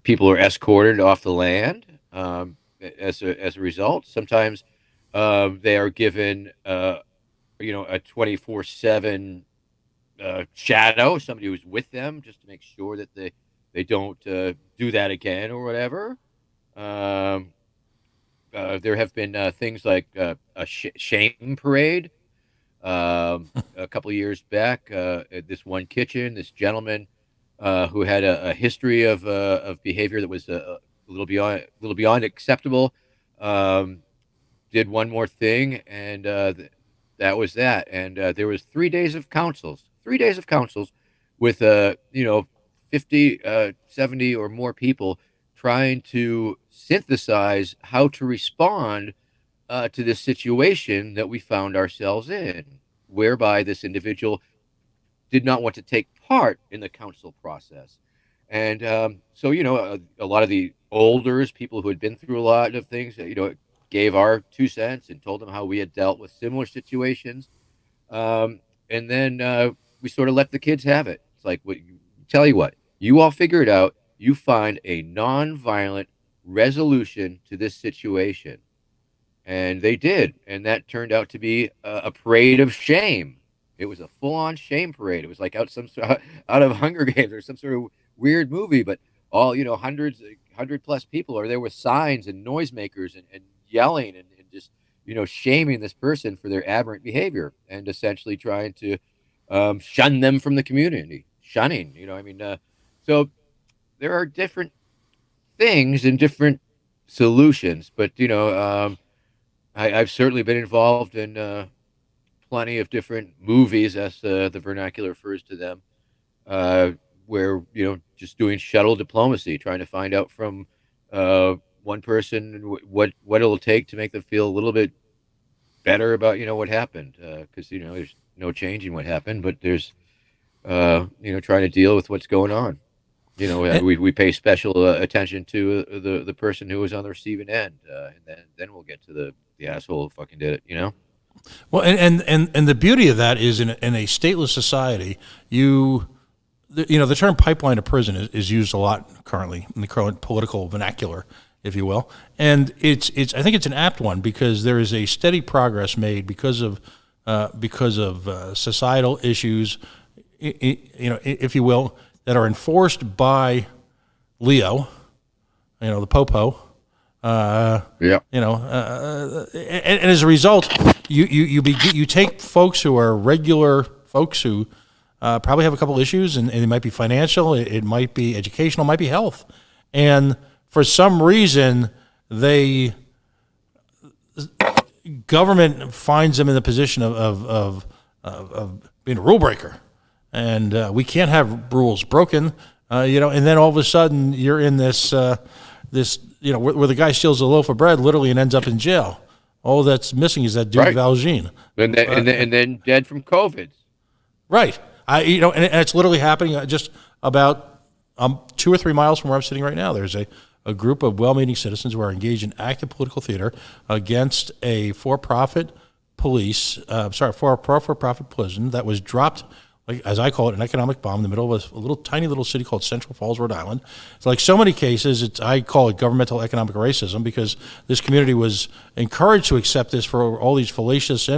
people are escorted off the land as a result. Sometimes they are given a 24/7 shadow, somebody who's with them, just to make sure that they don't do that again or whatever. Um, there have been things like a shame parade, a couple of years back at this one kitchen. This gentleman who had a history of behavior that was a little beyond acceptable. Um, did one more thing, and that was that. And there was 3 days of councils, 3 days of councils with 50, 70 or more people trying to synthesize how to respond to this situation that we found ourselves in, whereby this individual did not want to take part in the council process. And so, a lot of the olders, people who had been through a lot of things, gave our 2 cents and told them how we had dealt with similar situations. And then we sort of let the kids have it. It's like, tell you what, you all figure it out. You find a non-violent resolution to this situation. And they did. And that turned out to be a parade of shame. It was a full-on shame parade. It was like out of Hunger Games or some sort of weird movie, but all, hundred plus people are there with signs and noisemakers and yelling and just, shaming this person for their aberrant behavior and essentially trying to shun them from the community. Shunning, so there are different things and different solutions, but, I've certainly been involved in plenty of different movies, as the vernacular refers to them, where just doing shuttle diplomacy, trying to find out from one person what it'll take to make them feel a little bit better about what happened, because there's no changing what happened, but there's trying to deal with what's going on. We pay special attention to the person who was on the receiving end, and then we'll get to the asshole who fucking did it. Well, and the beauty of that is in a stateless society, the term pipeline to prison is used a lot currently in the current political vernacular, if you will, and it's I think it's an apt one because there is a steady progress made because of societal issues, if you will, that are enforced by Leo, the popo. Yeah. And as a result, you take folks who are regular folks who probably have a couple issues, and it might be financial, it might be educational, it might be health, and for some reason government finds them in the position of being a rule breaker, and we can't have rules broken, and then all of a sudden you're in this where the guy steals a loaf of bread literally and ends up in jail. All that's missing is that dude Right. Valjean. And then dead from COVID. Right. And it's literally happening just about 2 or 3 miles from where I'm sitting right now. There's a group of well-meaning citizens who are engaged in active political theater against a for-profit for-profit prison that was dropped, like, as I call it, an economic bomb in the middle of a tiny little city called Central Falls, Rhode Island. It's like so many cases, I call it governmental economic racism because this community was encouraged to accept this for all these fallacious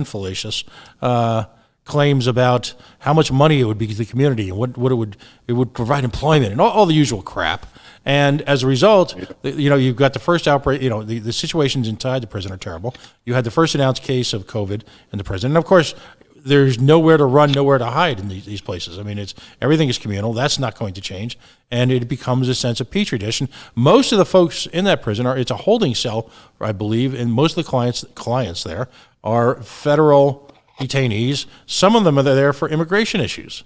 claims about how much money it would be to the community and what it would provide employment and all the usual crap. And as a result, you've got the first outbreak. The situations inside the prison are terrible. You had the first announced case of COVID in the prison, and of course, there's nowhere to run, nowhere to hide in these places. I mean, everything is communal. That's not going to change, and it becomes a sense of petri dish. And most of the folks in that prison it's a holding cell, I believe, and most of the clients there are federal detainees. Some of them are there for immigration issues.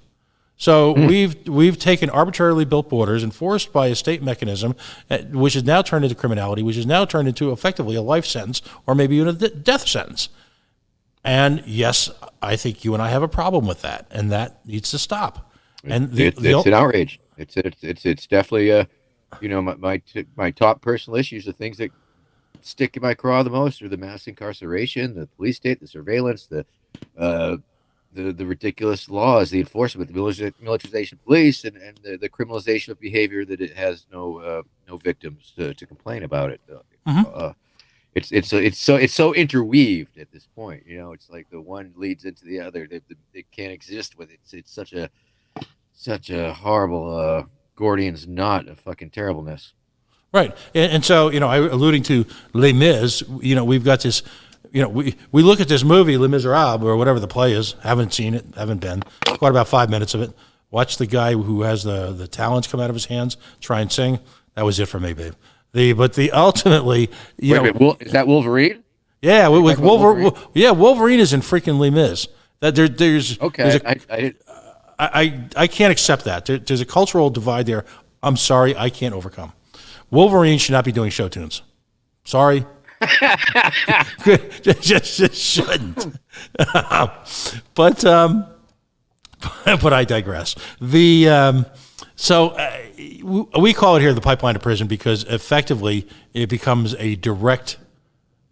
So we've taken arbitrarily built borders enforced by a state mechanism, which is now turned into criminality, which is now turned into effectively a life sentence or maybe even a death sentence. And yes, I think you and I have a problem with that, and that needs to stop. And it's an outrage. It's definitely my top personal issues, the things that stick in my craw the most, are the mass incarceration, the police state, the surveillance, the ridiculous laws, the enforcement, the militarization of police, and the criminalization of behavior that it has no victims to complain about it. It's so interweaved at this point. It's like the one leads into the other. It can't exist with it. It's such a horrible Gordian's knot of fucking terribleness. Right, and so I alluding to Les Mis. We've got this we look at this movie, Les Miserables, or whatever the play is. Haven't seen it, haven't been. Caught about 5 minutes of it. Watch the guy who has the talents come out of his hands try and sing. That was it for me, babe. But ultimately, Wait a minute, is that Wolverine? yeah, with Wolverine. Yeah, Wolverine is in freaking Les Mis. That there's Okay, I can't accept that. There's a cultural divide there. I'm sorry, I can't overcome. Wolverine should not be doing show tunes. Sorry. just shouldn't. but I digress. So we call it here the pipeline to prison because effectively it becomes a direct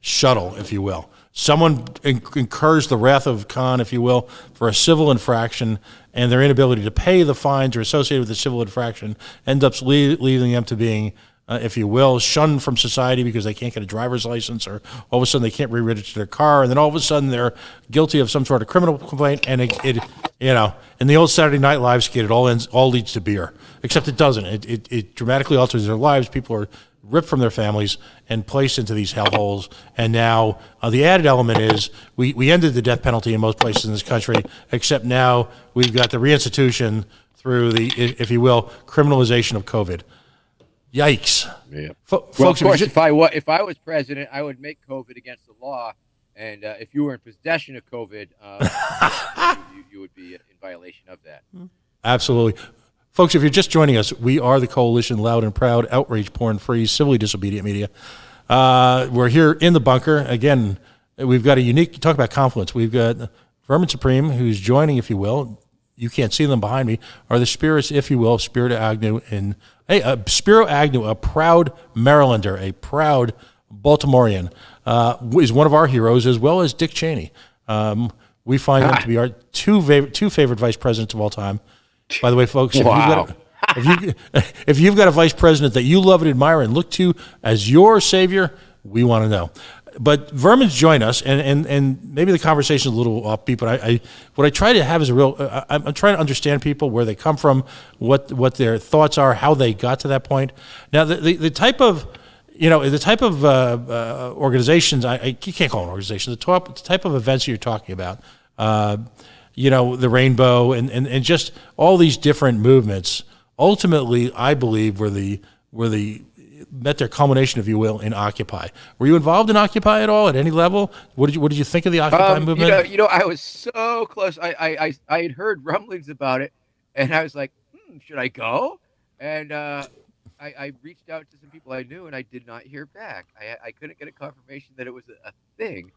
shuttle, if you will. Someone incurs the wrath of Khan, if you will, for a civil infraction, and their inability to pay the fines or associated with the civil infraction ends up leading them to being, if you will, shunned from society because they can't get a driver's license, or all of a sudden they can't re-register their car, and then all of a sudden they're guilty of some sort of criminal complaint, and it in the old Saturday Night Live skit, it all leads to beer, except it doesn't. It dramatically alters their lives. People are ripped from their families and placed into these hellholes. And now the added element is we ended the death penalty in most places in this country, except now we've got the reinstitution through the, if you will, criminalization of COVID. Yikes. Yeah. Folks, of course, if I was president, I would make COVID against the law. And if you were in possession of COVID, you would be in violation of that. Absolutely. Folks, if you're just joining us, we are the Coalition, loud and proud, outrage, porn-free, civilly disobedient media. We're here in the bunker. Again, we've got a unique, talk about confluence. We've got Vermin Supreme, who's joining, if you will. You can't see them behind me, are the spirits, if you will, Spiro Agnew. Spiro Agnew, a proud Marylander, a proud Baltimorean, is one of our heroes, as well as Dick Cheney. We find them to be our two favorite vice presidents of all time. By the way, folks, if you've got a vice president that you love and admire and look to as your savior, we want to know. But Vermin's joined us, and maybe the conversation is a little offbeat, but what I try to have is I'm trying to understand people, where they come from, what their thoughts are, how they got to that point. Now, the type of organizations, you can't call them organizations, the type of events you're talking about, the rainbow and just all these different movements, ultimately, I believe, met their culmination, if you will, in Occupy. Were you involved in Occupy at all at any level? What did you think of the Occupy movement? I was so close. I had heard rumblings about it, and I was like, should I go? And I reached out to some people I knew, and I did not hear back. I couldn't get a confirmation that it was a thing.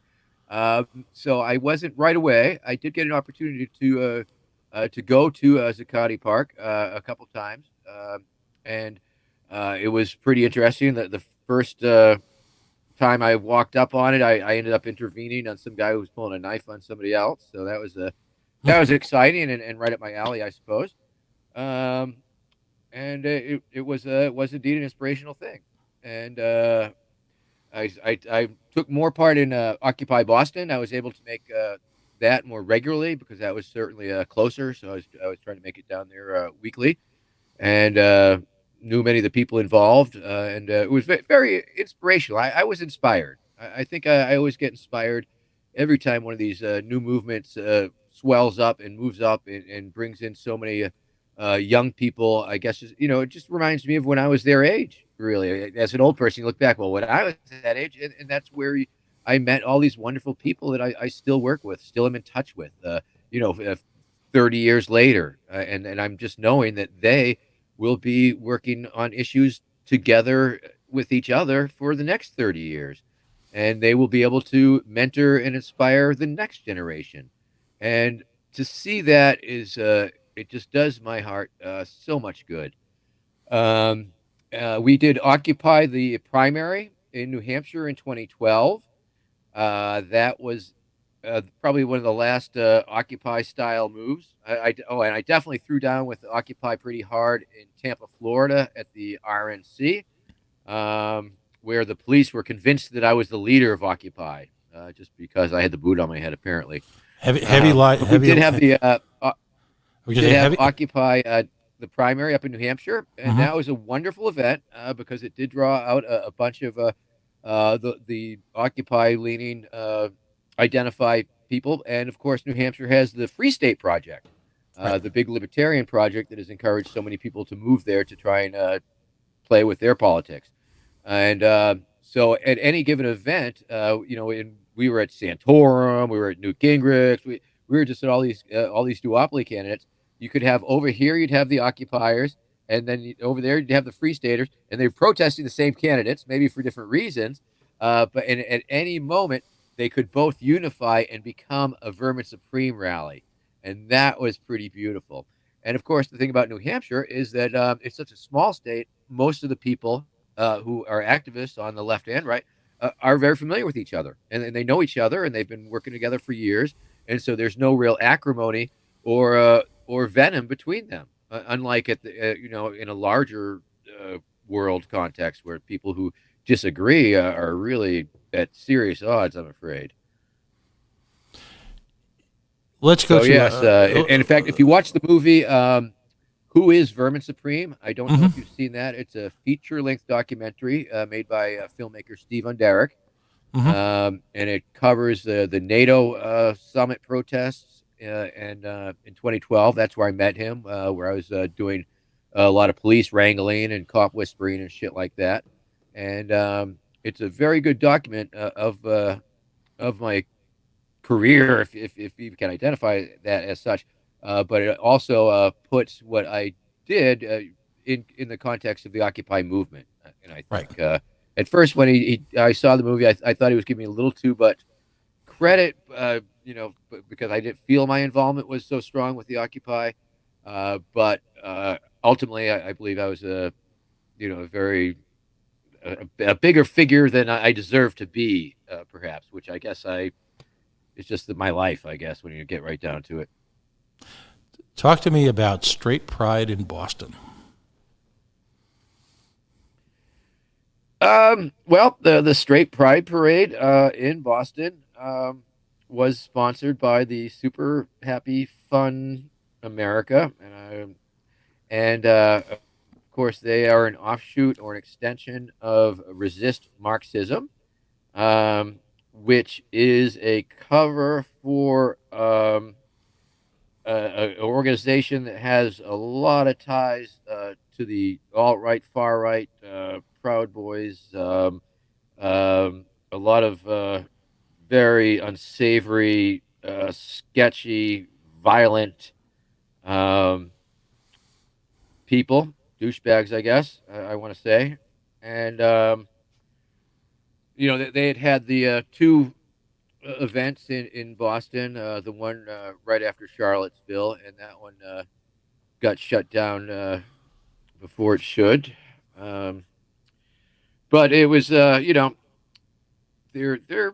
So I wasn't right away. I did get an opportunity to go to Zuccotti Park a couple times, and it was pretty interesting. The first time I walked up on it, I ended up intervening on some guy who was pulling a knife on somebody else. So that was exciting and right up my alley, I suppose. And it was indeed an inspirational thing, and I took more part in Occupy Boston. I was able to make that more regularly because that was certainly closer. So I was trying to make it down there weekly, and knew many of the people involved, and it was very inspirational. I was inspired. I think I always get inspired every time one of these new movements swells up and moves up and brings in so many young people. I guess it just reminds me of when I was their age. Really, as an old person, you look back. Well, when I was that age, and that's where I met all these wonderful people that I still work with, still am in touch with. 30 years later, and I'm just knowing that they will be working on issues together with each other for the next 30 years, and they will be able to mentor and inspire the next generation. And to see that is it just does my heart so much good. We did occupy the primary in New Hampshire in 2012. That was probably one of the last Occupy style moves. And I definitely threw down with Occupy pretty hard in Tampa, Florida at the RNC, where the police were convinced that I was the leader of Occupy, just because I had the boot on my head, apparently. We did have Occupy the primary up in New Hampshire, and that was a wonderful event because it did draw out a bunch of the Occupy leaning identify people, and of course, New Hampshire has the Free State Project, Right. the big libertarian project that has encouraged so many people to move there to try and play with their politics. And so at any given event, we were at Santorum, we were at Newt Gingrich, we were just at all these duopoly candidates. You could have over here, you'd have the occupiers, and then over there, you'd have the free staters, and they're protesting the same candidates, maybe for different reasons. At any moment, they could both unify and become a Vermin Supreme rally. And that was pretty beautiful. And of course, the thing about New Hampshire is that it's such a small state. Most of the people who are activists on the left and right are very familiar with each other, and they know each other, and they've been working together for years. And so there's no real acrimony or venom between them, unlike at the in a larger world context where people who disagree are really at serious odds. I'm afraid. Let's go So to. yes, and in fact, if you watch the movie Who is Vermin Supreme? I don't know Mhm, if you've seen that. It's a feature-length documentary made by filmmaker Steve Underick, mhm. and it covers the NATO summit protests. And in 2012, that's where I met him, where I was doing a lot of police wrangling and cop whispering and shit like that. And it's a very good document of my career, if you can identify that as such. But it also puts what I did in the context of the Occupy movement. And I Right. think at first when I saw the movie, I thought he was giving me a little too much credit, because I didn't feel my involvement was so strong with the Occupy. But ultimately, I believe I was a very a bigger figure than I deserve to be, perhaps, which I guess it's just my life, I guess, when you get right down to it. Talk to me about straight pride in Boston. Well, the Straight Pride Parade in Boston was sponsored by the Super Happy Fun America, and of course they are an offshoot or an extension of Resist Marxism, which is a cover for an organization that has a lot of ties to the alt right, far right, Proud Boys, a lot of very unsavory, sketchy, violent um, people, douchebags, I guess I want to say. And they had had the two events in Boston, the one right after Charlottesville, and that one got shut down before it should. Um, but it was, they're they're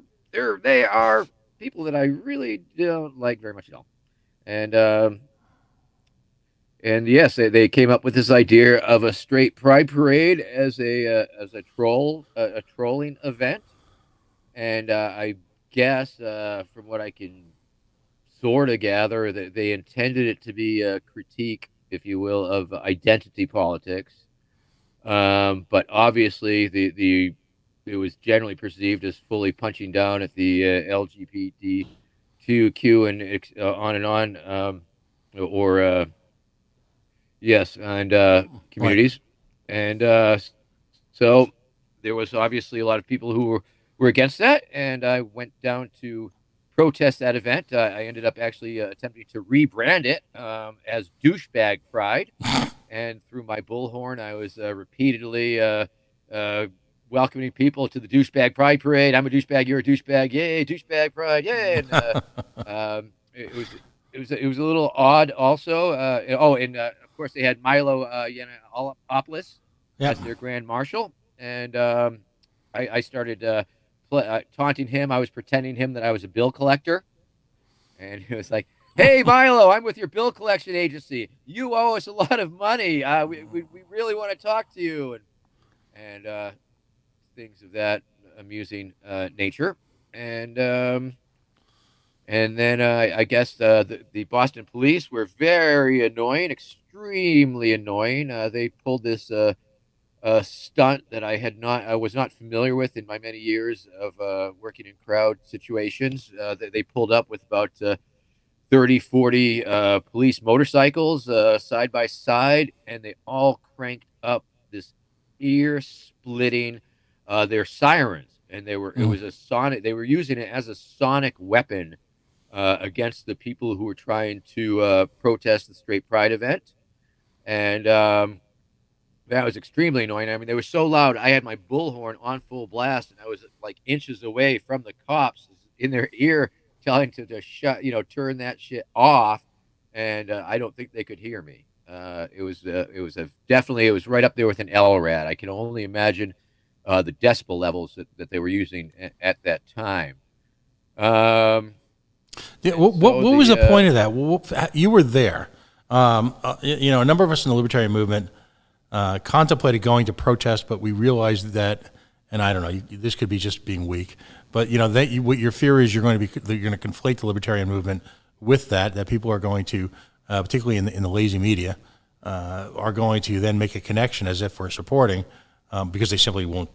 they are people that I really don't like very much at all. And and yes, they came up with this idea of a straight pride parade as a a trolling event. And I guess from what I can sort of gather, that they intended it to be a critique, if you will, of identity politics. But obviously, the it was generally perceived as fully punching down at the LGBTQ and on and on, or yes, and Right. communities, and so there was obviously a lot of people were against that, and I went down to protest that event. I ended up actually attempting to rebrand it as douchebag pride, and through my bullhorn, I was repeatedly uh, welcoming people to the douchebag pride parade. I'm a douchebag, you're a douchebag, yay, douchebag pride, yay! And it was a little odd, also. And of course they had Milo Yiannopoulos Yeah. as their grand marshal, and I started taunting him. I was pretending him that I was a bill collector, and he was like, "Hey, Milo, I'm with your bill collection agency. You owe us a lot of money. We really want to talk to you," and things of that amusing nature. And and then I guess the Boston police were very annoying, extremely annoying. They pulled this stunt that I was not familiar with in my many years of working in crowd situations. They pulled up with about 30, 40 police motorcycles side by side, and they all cranked up this ear splitting their sirens. And it Mm. was a sonic, they were using it as a sonic weapon against the people who were trying to protest the Straight Pride event. And that was extremely annoying. I mean, they were so loud. I had my bullhorn on full blast, and I was like inches away from the cops in their ear, telling to shut, turn that shit off. And I don't think they could hear me. It was right up there with an LRAD. I can only imagine the decibel levels that they were using at that time. Um, Yeah, and what so was the the point of that? You were there. A number of us in the libertarian movement contemplated going to protest, but we realized that, and I don't know, this could be just being weak, but what your fear is, you're going to conflate the libertarian movement with that people are going to, particularly in the lazy media, are going to then make a connection as if we're supporting, because they simply won't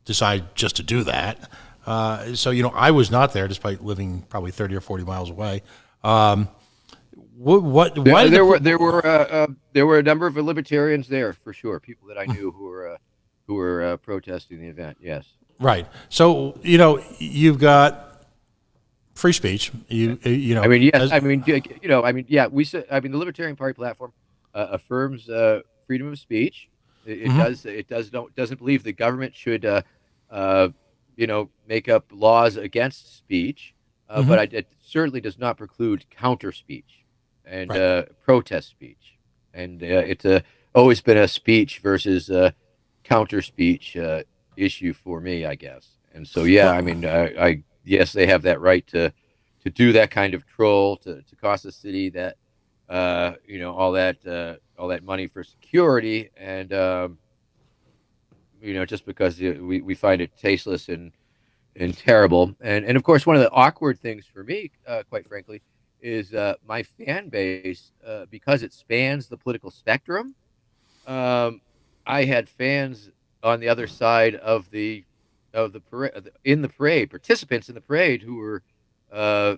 decide just to do that. I was not there, despite living probably 30 or 40 miles away. Why did there were a number of libertarians there for sure. People that I knew who were protesting the event. Yes. right? So you've got free speech. I mean, yes. As Yeah. The Libertarian Party platform affirms freedom of speech. It mhm, does. It doesn't believe the government should, uh, make up laws against speech. mhm, But it certainly does not preclude counter speech and right. protest speech. And it's always been a speech versus counter speech issue for me, I guess. And so, yeah, I Well, mean, yes, they have that right to do that kind of troll to cost the city that all that money for security, and just because we find it tasteless and terrible. And of course, one of the awkward things for me, quite frankly, is my fan base, because it spans the political spectrum. um, I had fans on the other side of the parade, in the parade, participants in the parade who were uh,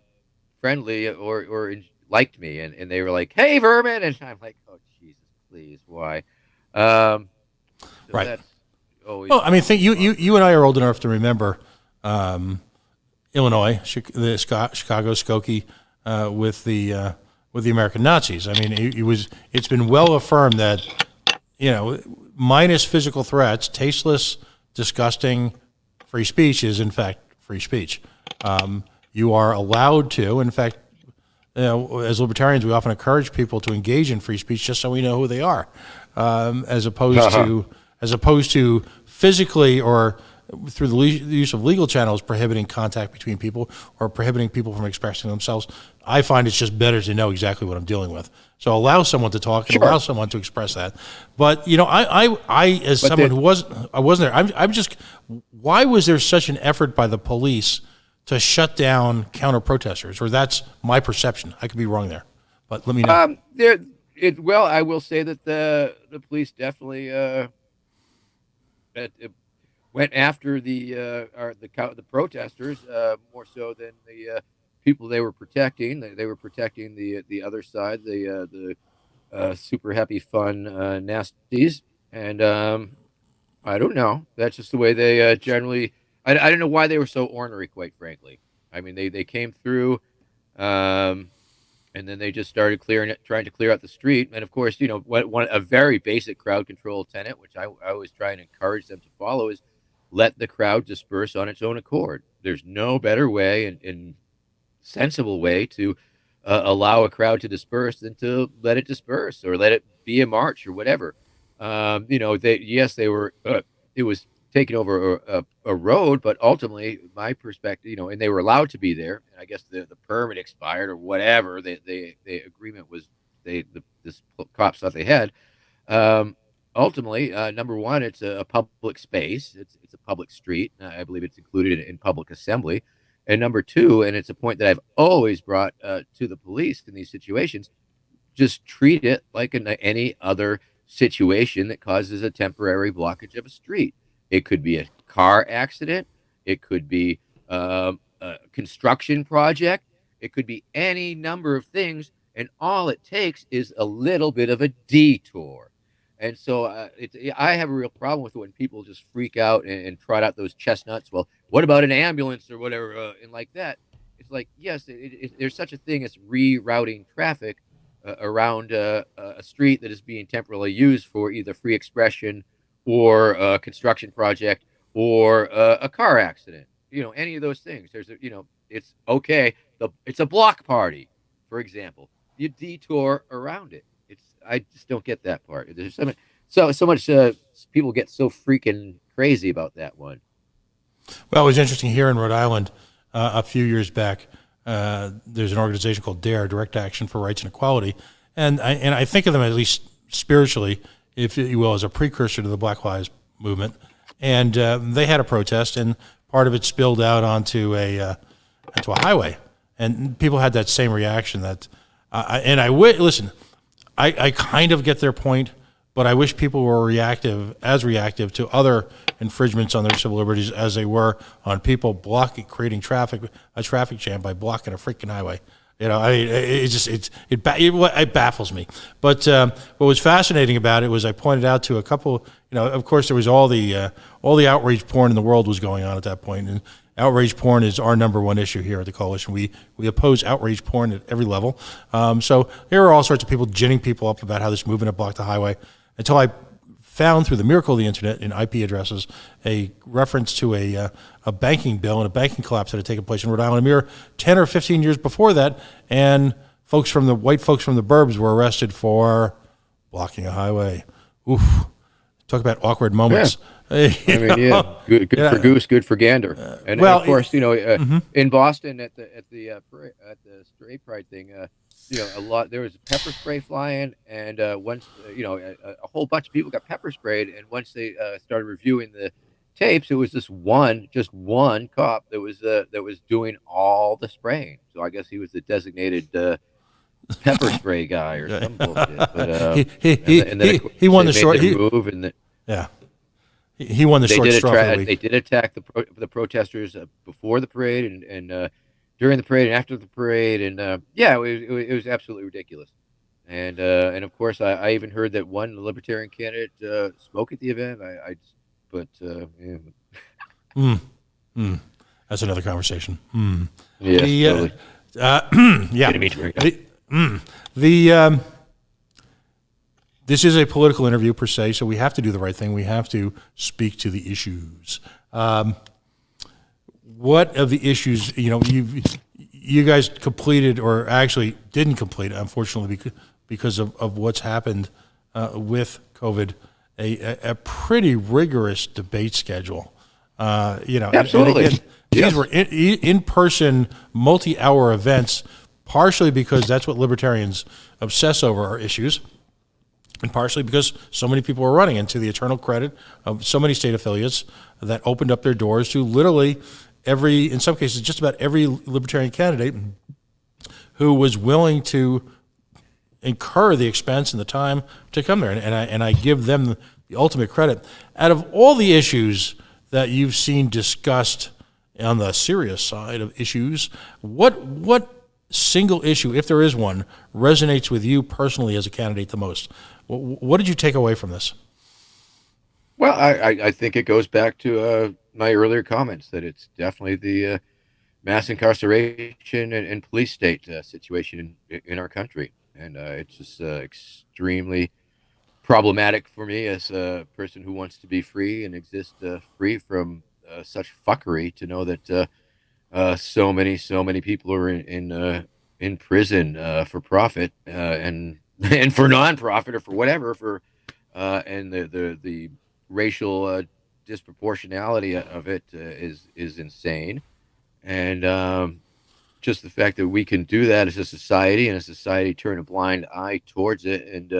friendly or liked me, and they were like, "Hey, Vermin," and I'm like, "Oh, Jesus, please, why?" Um, so right. that's always Well, I mean, think awkward. you and I are old enough to remember Illinois, the Chicago Skokie, with the American Nazis. I mean, it's been well affirmed that minus physical threats, tasteless, disgusting free speech is in fact free speech. You are allowed to, in fact, as libertarians, we often encourage people to engage in free speech just so we know who they are, as opposed to physically or through the use of legal channels prohibiting contact between people or prohibiting people from expressing themselves. I find it's just better to know exactly what I'm dealing with. So allow someone to talk and allow Sure, someone to express that. But I as but someone then who I wasn't there. I'm just, why was there such an effort by the police to shut down counter protesters? Or that's my perception. I could be wrong there, but let me know. there it well, I will say that the police definitely went after the protesters more so than the people they were protecting. They were protecting the other side, the super happy fun nasties, and I don't know. That's just the way they generally. I don't know why they were so ornery, quite frankly. I mean, they came through. Um, and then they just started trying to clear out the street. And of course, a very basic crowd control tenet, which I always try and encourage them to follow, is let the crowd disperse on its own accord. There's no better way and sensible way to allow a crowd to disperse than to let it disperse or let it be a march or whatever. They were. It was taking over a road, but ultimately, my perspective, and they were allowed to be there. And I guess the permit expired or whatever. The agreement was this cops thought they had. Um, Ultimately, number one, it's a public space. It's a public street. I believe it's included in public assembly. And number two, and it's a point that I've always brought to the police in these situations, just treat it like any other situation that causes a temporary blockage of a street. It could be a car accident. It could be a construction project. It could be any number of things. And all it takes is a little bit of a detour. And so I have a real problem with it when people just freak out and trot out those chestnuts. Well, what about an ambulance or whatever? And like that, it's like, yes, there's such a thing as rerouting traffic around a street that is being temporarily used for either free expression or a construction project or a car accident. Any of those things. It's okay. It's a block party, for example. You detour around it. I just don't get that part. There's so much. People get so freaking crazy about that one. Well, it was interesting here in Rhode Island a few years back. There's an organization called DARE, Direct Action for Rights and Equality, and I think of them at least spiritually, if you will, as a precursor to the Black Lives Movement. And they had a protest, and part of it spilled out onto a highway, and people had that same reaction. That listen, I kind of get their point, but I wish people were reactive to other infringements on their civil liberties as they were on people creating a traffic jam by blocking a freaking highway. It baffles me. But what was fascinating about it was I pointed out to a couple. Of course, there was all the outrage porn in the world was going on at that point, and outrage porn is our number one issue here at the Coalition. We oppose outrage porn at every level. So there were all sorts of people ginning people up about how this movement had blocked the highway, until I found through the miracle of the internet in IP addresses a reference to a banking bill and a banking collapse that had taken place in Rhode Island a mere 10 or 15 years before that, and white folks from the burbs were arrested for blocking a highway. Oof. Talk about awkward moments. Yeah. Good for goose, good for gander. And of course, in Boston at the Straight Pride thing, there was pepper spray flying, and once a whole bunch of people got pepper sprayed, and once they started reviewing the tapes, it was just one cop that was doing all the spraying. So I guess he was the designated pepper spray guy or some bullshit. But he won the short move, and he won the short straw. They did attack the protesters before the parade and during the parade and after the parade, and it was absolutely ridiculous. And of course, I even heard that one Libertarian candidate spoke at the event. That's another conversation. Yeah, totally. This is a political interview per se, so we have to do the right thing. We have to speak to the issues. What of the issues, you guys completed, or actually didn't complete, unfortunately, because of what's happened with COVID, a pretty rigorous debate schedule. Absolutely. And again, these were in-person, multi-hour events, partially because that's what libertarians obsess over, are issues, and partially because so many people were running, and to the eternal credit of so many state affiliates that opened up their doors to literally in some cases, just about every libertarian candidate who was willing to incur the expense and the time to come there. And I give them the ultimate credit. Out of all the issues that you've seen discussed on the serious side of issues, what single issue, if there is one, resonates with you personally as a candidate the most? What did you take away from this? Well, I think it goes back to my earlier comments that it's definitely the mass incarceration and police state situation in our country. And it's just extremely problematic for me as a person who wants to be free and exist free from such fuckery, to know that so many people are in prison for profit and for nonprofit or for whatever, and the racial disproportionality of it is insane. And just the fact that we can do that as a society, and a society turn a blind eye towards it, and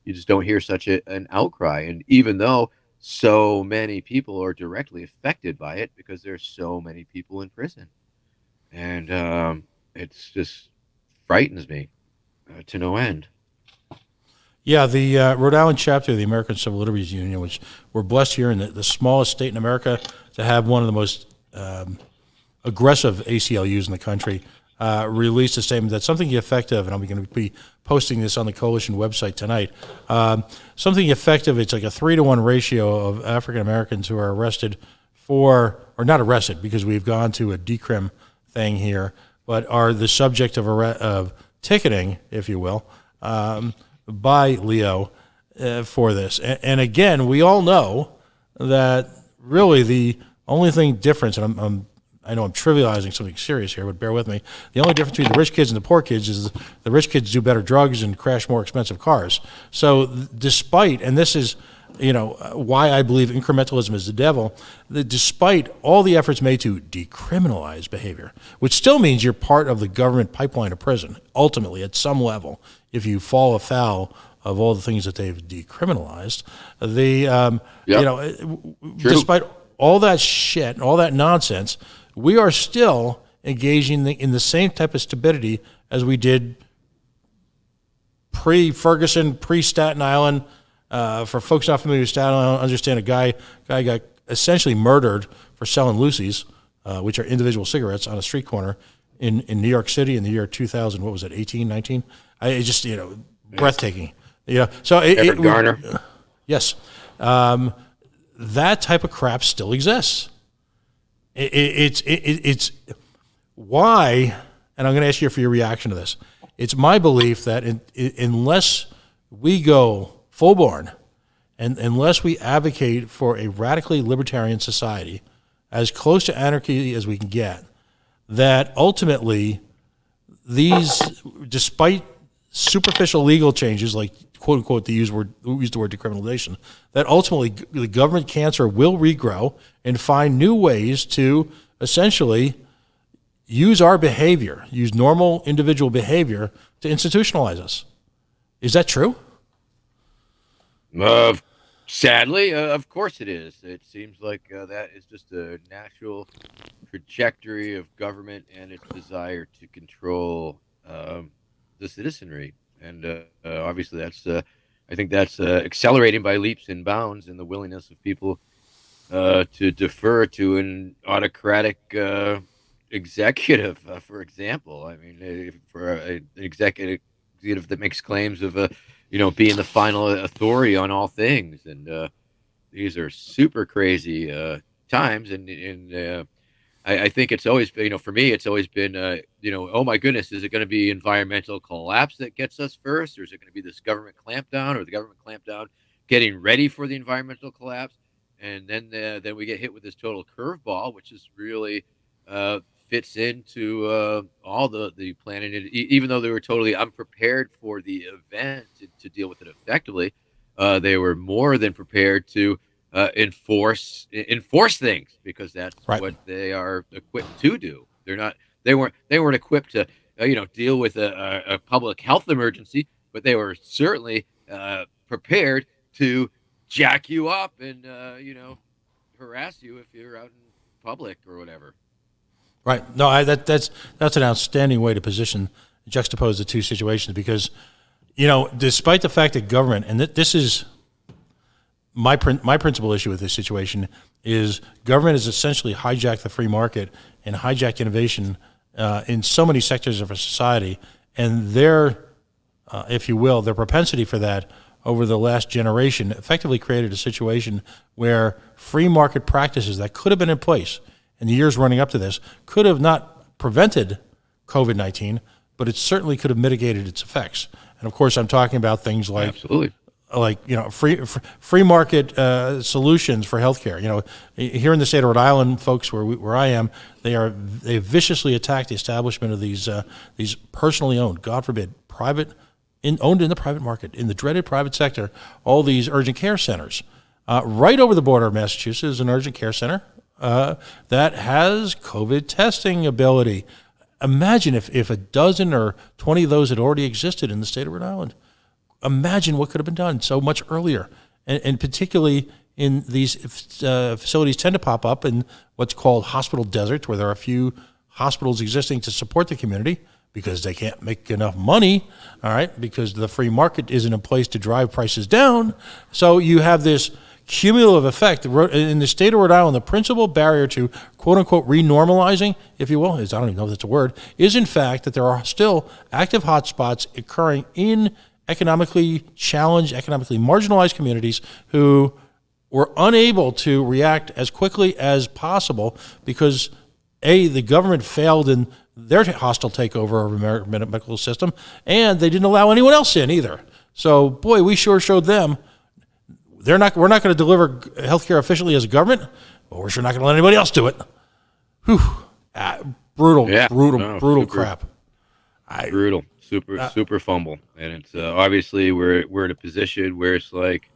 you just don't hear such an outcry. And even though so many people are directly affected by it, because there's so many people in prison, and it's just frightens me to no end. Yeah, the Rhode Island chapter of the American Civil Liberties Union, which we're blessed here in the smallest state in America to have one of the most aggressive ACLUs in the country, released a statement that something effective, and I'm going to be posting this on the coalition website tonight, something effective, it's like a 3-to-1 ratio of African Americans who are arrested or not arrested because we've gone to a decrim thing here, but are the subject of ticketing, if you will, by Leo for this. And again, we all know that really the only thing difference, and I know I'm trivializing something serious here, but bear with me. The only difference between the rich kids and the poor kids is the rich kids do better drugs and crash more expensive cars. So despite, and this is why I believe incrementalism is the devil, despite all the efforts made to decriminalize behavior, which still means you're part of the government pipeline of prison, ultimately at some level, if you fall afoul of all the things that they've decriminalized, despite all that shit and all that nonsense, we are still engaging in the same type of stupidity as we did pre-Ferguson, pre-Staten Island. For folks not familiar with Staten Island, understand a guy got essentially murdered for selling Lucy's, which are individual cigarettes, on a street corner in New York City in the year 2000. What was it, 18, 19? Breathtaking. So Edward Garner. Yes. That type of crap still exists. It's why, and I'm going to ask you for your reaction to this. It's my belief that unless we go full-born, and unless we advocate for a radically libertarian society, as close to anarchy as we can get, that ultimately these, despite superficial legal changes, like quote unquote, they use the word decriminalization, that ultimately the government cancer will regrow and find new ways to essentially use our behavior, use normal individual behavior to institutionalize us. Is that true? Sadly, of course it is. It seems like that is just a natural trajectory of government and its desire to control the citizenry. And obviously I think that's accelerating by leaps and bounds in the willingness of people to defer to an autocratic executive, for example. I mean, for an executive that makes claims of being the final authority on all things, and these are super crazy times. And I think it's always been, for me, it's always been, oh my goodness, is it going to be environmental collapse that gets us first, or is it going to be this government clampdown, or the government clampdown getting ready for the environmental collapse, and then we get hit with this total curveball, which is really fits into all the planning. Even though they were totally unprepared for the event to deal with it effectively, they were more than prepared to enforce things, because that's right. What they are equipped to do. They weren't equipped to deal with a public health emergency, but they were certainly prepared to jack you up and harass you if you're out in public or whatever. Right. No, that's an outstanding way to juxtapose the two situations, because despite the fact that government, and this is my principal issue with this situation, is government has essentially hijacked the free market and hijacked innovation in so many sectors of our society, and their, if you will, their propensity for that over the last generation effectively created a situation where free market practices that could have been in place in the years running up to this could have not prevented COVID-19, but it certainly could have mitigated its effects. And of course, I'm talking about things like absolutely, free market solutions for healthcare. Here in the state of Rhode Island, folks, where I am, they viciously attacked the establishment of these personally owned, God forbid, owned in the private market, in the dreaded private sector, all these urgent care centers. Right over the border of Massachusetts is an urgent care center that has COVID testing ability. Imagine if a dozen or 20 of those had already existed in the state of Rhode Island. Imagine what could have been done so much earlier. And particularly in these facilities tend to pop up in what's called hospital deserts, where there are a few hospitals existing to support the community, because they can't make enough money, all right, because the free market isn't in place to drive prices down. So you have this cumulative effect. In the state of Rhode Island, the principal barrier to quote-unquote renormalizing, if you will, I don't even know if that's a word, is in fact that there are still active hotspots occurring in economically challenged, economically marginalized communities who were unable to react as quickly as possible because, A, the government failed in their hostile takeover of American medical system, and they didn't allow anyone else in either. So, boy, we sure showed them we're not going to deliver healthcare efficiently as a government, but we're sure not going to let anybody else do it. Whew. Brutal crap. Brutal. Super fumble. And it's obviously we're in a position where it's like,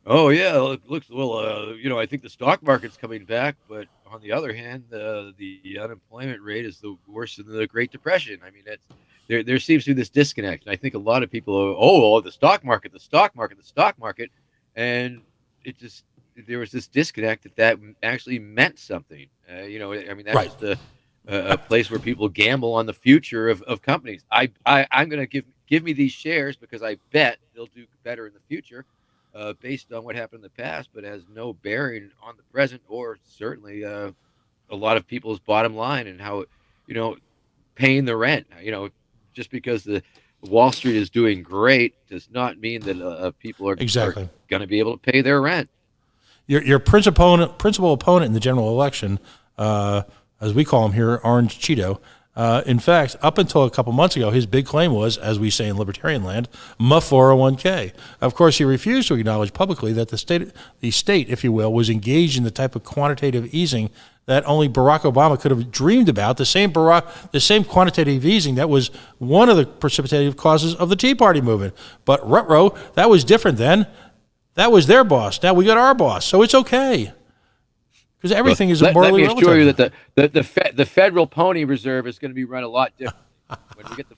oh yeah, it looks well. I think the stock market's coming back, but on the other hand, the unemployment rate is the worst in the Great Depression. I mean, there seems to be this disconnect, and I think a lot of people are, the stock market, and there was this disconnect that actually meant something. I mean, that's right. just a place where people gamble on the future of companies. I'm going to give me these shares because I bet they'll do better in the future. Based on what happened in the past, but has no bearing on the present or certainly a lot of people's bottom line and how, paying the rent. Just because the Wall Street is doing great does not mean that people are going to be able to pay their rent. Your principal opponent in the general election, as we call him here, Orange Cheeto. In fact, up until a couple months ago, his big claim was, as we say in libertarian land, my 401k. Of course, he refused to acknowledge publicly that the state, if you will, was engaged in the type of quantitative easing that only Barack Obama could have dreamed about, the same quantitative easing that was one of the precipitative causes of the Tea Party movement. But ruh-roh, that was different then. That was their boss. Now we got our boss, so it's okay. Because everything is morally relative. Let me assure you that the Federal Pony Reserve is going to be run a lot different. When we get the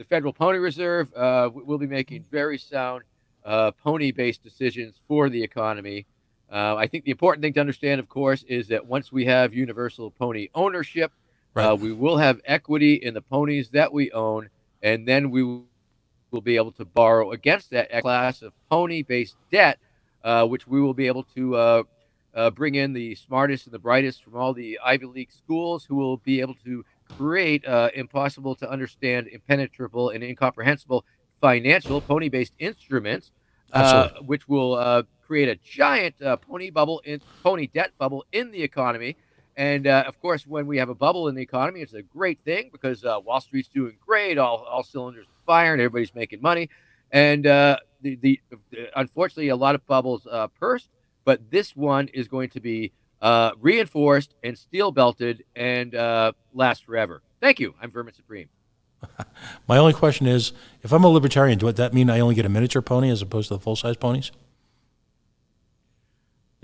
Federal Pony Reserve, we'll be making very sound pony-based decisions for the economy. I think the important thing to understand, of course, is that once we have universal pony ownership, right, we will have equity in the ponies that we own, and then we will be able to borrow against that class of pony-based debt, which we will be able to bring in the smartest and the brightest from all the Ivy League schools who will be able to create impossible to understand, impenetrable, and incomprehensible financial pony-based instruments, which will create a giant pony debt bubble in the economy. And of course, when we have a bubble in the economy, it's a great thing because Wall Street's doing great, all cylinders are firing, everybody's making money. And unfortunately, a lot of bubbles burst. But this one is going to be reinforced and steel belted and last forever. Thank you. I'm Vermin Supreme. My only question is, if I'm a libertarian, does that mean I only get a miniature pony as opposed to the full-size ponies?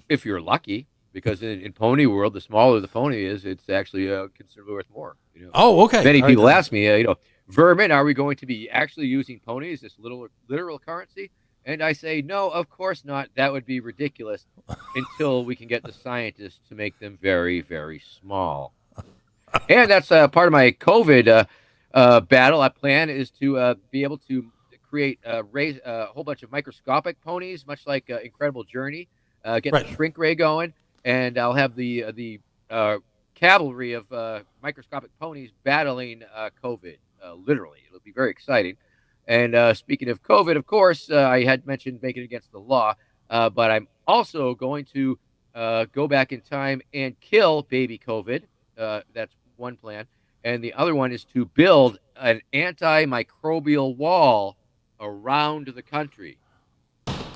If you're lucky, because in pony world, the smaller the pony is, it's actually considerably worth more. Oh, okay. Many people ask me, Vermin, are we going to be actually using ponies, this literal currency? And I say, no, of course not. That would be ridiculous until we can get the scientists to make them very, very small. And that's part of my COVID battle. Our plan is to be able to create raise a whole bunch of microscopic ponies, much like Incredible Journey, get the shrink ray going, and I'll have the cavalry of microscopic ponies battling COVID. Literally, it'll be very exciting. And speaking of COVID, of course, I had mentioned making it against the law, but I'm also going to go back in time and kill baby COVID. That's one plan. And the other one is to build an antimicrobial wall around the country.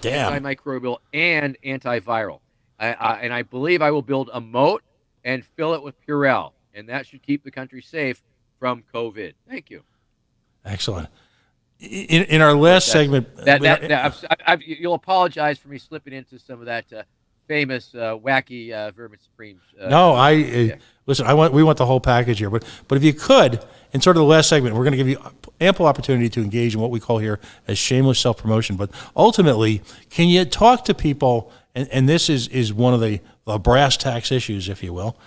Damn. Antimicrobial and antiviral. And I believe I will build a moat and fill it with Purell. And that should keep the country safe from COVID. Thank you. Excellent. In our last segment, you'll apologize for me slipping into some of that famous wacky Vermin Supreme. Listen. We want the whole package here, but if you could, in sort of the last segment, we're going to give you ample opportunity to engage in what we call here as shameless self-promotion. But ultimately, can you talk to people? And this is one of the brass tacks issues, if you will.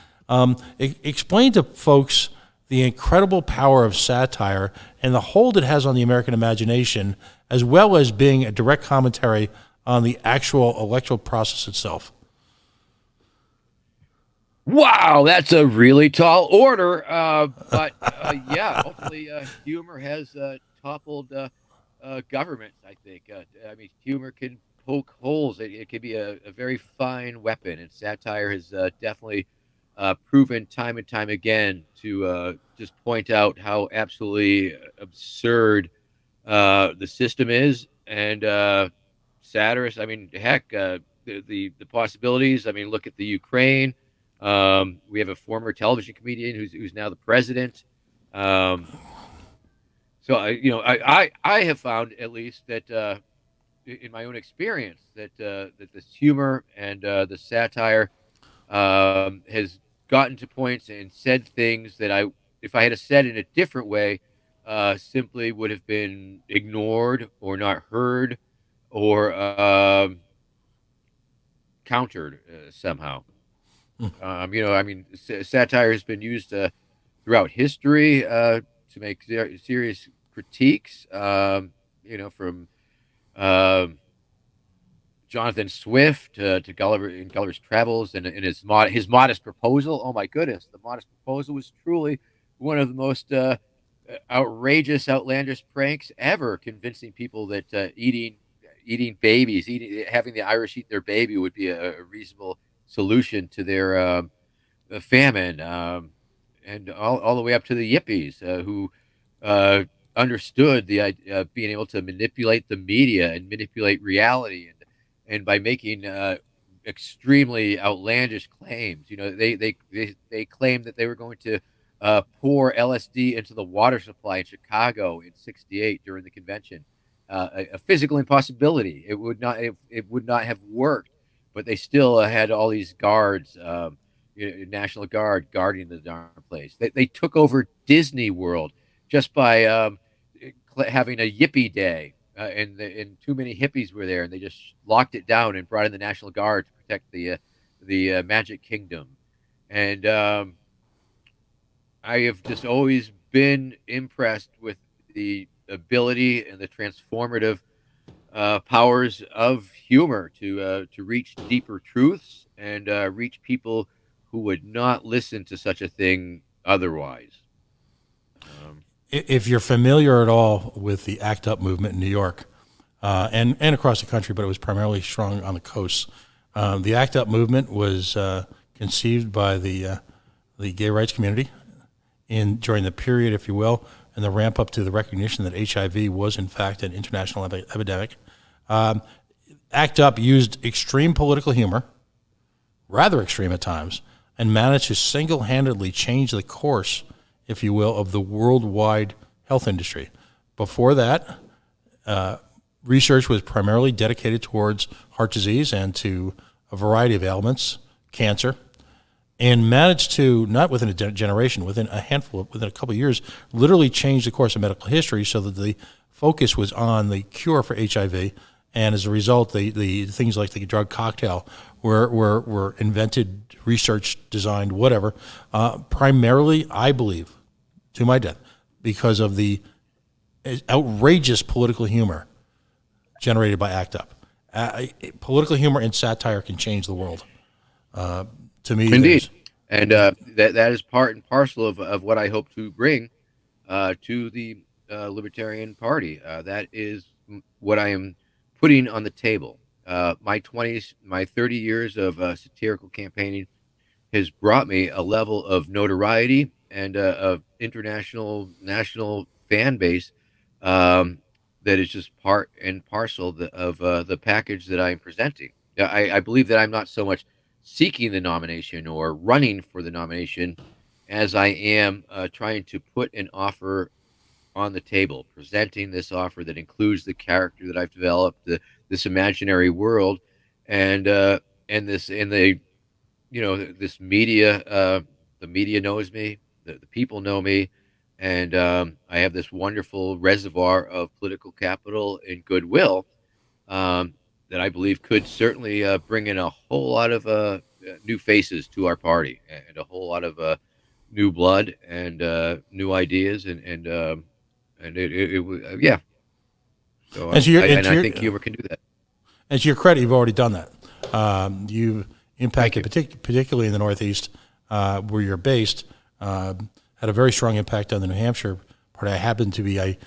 Explain to folks the incredible power of satire and the hold it has on the American imagination, as well as being a direct commentary on the actual electoral process itself. Wow, that's a really tall order. But yeah, ultimately, humor has toppled governments. I think. I mean, humor can poke holes. It can be a very fine weapon, and satire has definitely proven time and time again to just point out how absolutely absurd the system is, and satirists. I mean, heck, the possibilities. I mean, look at the Ukraine. We have a former television comedian who's now the president. Um, so I have found at least that in my own experience that this humor and the satire has gotten to points and said things that if I had said in a different way, simply would have been ignored or not heard or countered somehow. I mean, satire has been used throughout history to make serious critiques. From um Jonathan Swift to Gulliver in Gulliver's Travels and in his modest proposal. Oh my goodness, the modest proposal was truly one of the most outrageous, outlandish pranks ever, convincing people that eating babies, having the Irish eat their baby would be a reasonable solution to their famine, and all the way up to the Yippies, who uh, understood the idea of being able to manipulate the media and manipulate reality, and by making extremely outlandish claims. They claimed that they were going to pour LSD into the water supply in Chicago in '68 during the convention. A physical impossibility. It would not have worked, but they still had all these guards. National Guard guarding the darn place. They took over Disney World just by having a Yippie Day, and too many hippies were there, and they just locked it down and brought in the National Guard to protect the Magic Kingdom. And I have just always been impressed with the ability and the transformative powers of humor to reach deeper truths and reach people who would not listen to such a thing otherwise. Um, If you're familiar at all with the ACT UP movement in New York and across the country, but it was primarily strong on the coast, the ACT UP movement was conceived by the gay rights community during the period, if you will, and the ramp up to the recognition that HIV was in fact an international epidemic. Um, ACT UP used extreme political humor, rather extreme at times, and managed to single-handedly change the course, if you will, of the worldwide health industry. Before that, research was primarily dedicated towards heart disease and to a variety of ailments, cancer, and managed to, not within a generation, within a couple of years, literally change the course of medical history so that the focus was on the cure for HIV. And as a result, the things like the drug cocktail were invented, researched, designed, whatever, primarily, I believe, to my death, because of the outrageous political humor generated by ACT UP. Political humor and satire can change the world. To me, Indeed, and that is part and parcel of what I hope to bring to the Libertarian Party. That is what I am putting on the table. My 20s, my 30 years of satirical campaigning has brought me a level of notoriety and of international, national fan base um, that is just part and parcel of the package that I'm presenting. I believe that I'm not so much seeking the nomination or running for the nomination as I am trying to put an offer on the table, presenting this offer that includes the character that I've developed, this imaginary world, and this and the this media. The media knows me, the people know me, and I have this wonderful reservoir of political capital and goodwill um, that I believe could certainly bring in a whole lot of new faces to our party and a whole lot of new blood and new ideas, and yeah. So And to your and I think humor can do that. and to your credit, you've already done that. You've Thank impacted, you. particularly in the Northeast, where you're based, had a very strong impact on the New Hampshire part. I happen to be,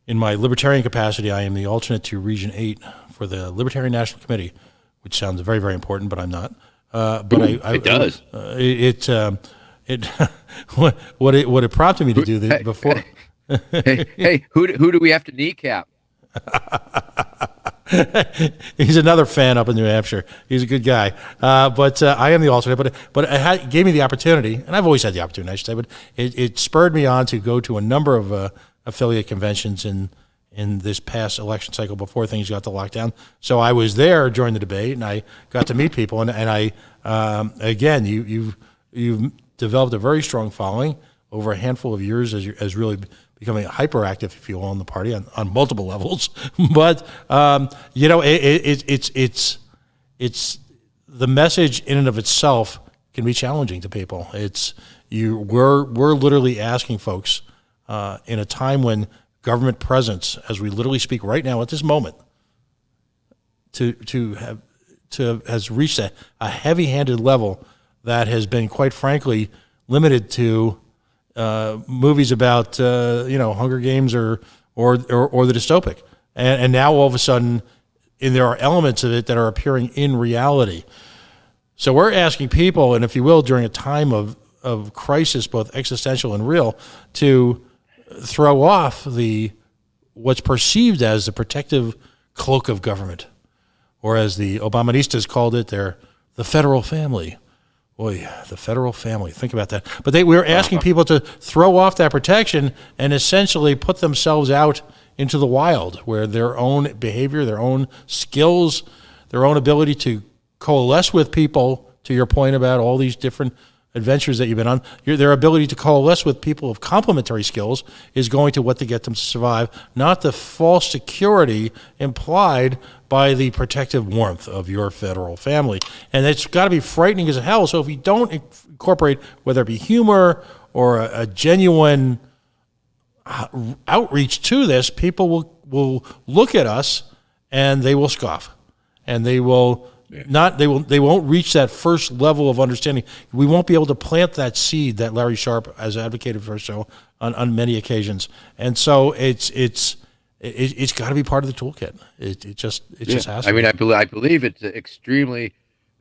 in my libertarian capacity, I am the alternate to Region 8 for the Libertarian National Committee, which sounds very, very important, but I'm not. But It does. it what it prompted me to do Hey, before. hey, who do we have to kneecap? He's another fan up in New Hampshire. He's a good guy. But I am the alternate. But it gave me the opportunity, and I've always had the opportunity, I should say. But it spurred me on to go to a number of affiliate conventions in this past election cycle before things got to lockdown. So I was there during the debate, and I got to meet people. And I again, you've developed a very strong following over a handful of years as really becoming hyperactive, if you will, in the party on multiple levels. But it's the message in and of itself can be challenging to people. We're literally asking folks in a time when government presence, as we literally speak right now at this moment, has reached a heavy-handed level that has been, quite frankly, limited to movies about Hunger Games or the dystopic, and now all of a sudden, and there are elements of it that are appearing in reality. So we're asking people, and if you will, during a time of crisis, both existential and real, to throw off what's perceived as the protective cloak of government, or as the Obaministas called it, the federal family. Boy, the federal family. Think about that. But we were asking people to throw off that protection and essentially put themselves out into the wild, where their own behavior, their own skills, their own ability to coalesce with people, to your point about all these different adventures that you've been on, their ability to coalesce with people of complementary skills is going to what to get them to survive, not the false security implied by the protective warmth of your federal family. And it's got to be frightening as hell. So if you don't incorporate, whether it be humor or a genuine outreach to this, people will look at us and they will scoff, and they will they won't reach that first level of understanding. We won't be able to plant that seed that Larry Sharp has advocated for so on many occasions. And so it's got to be part of the toolkit. It just has to. I mean, I believe it's extremely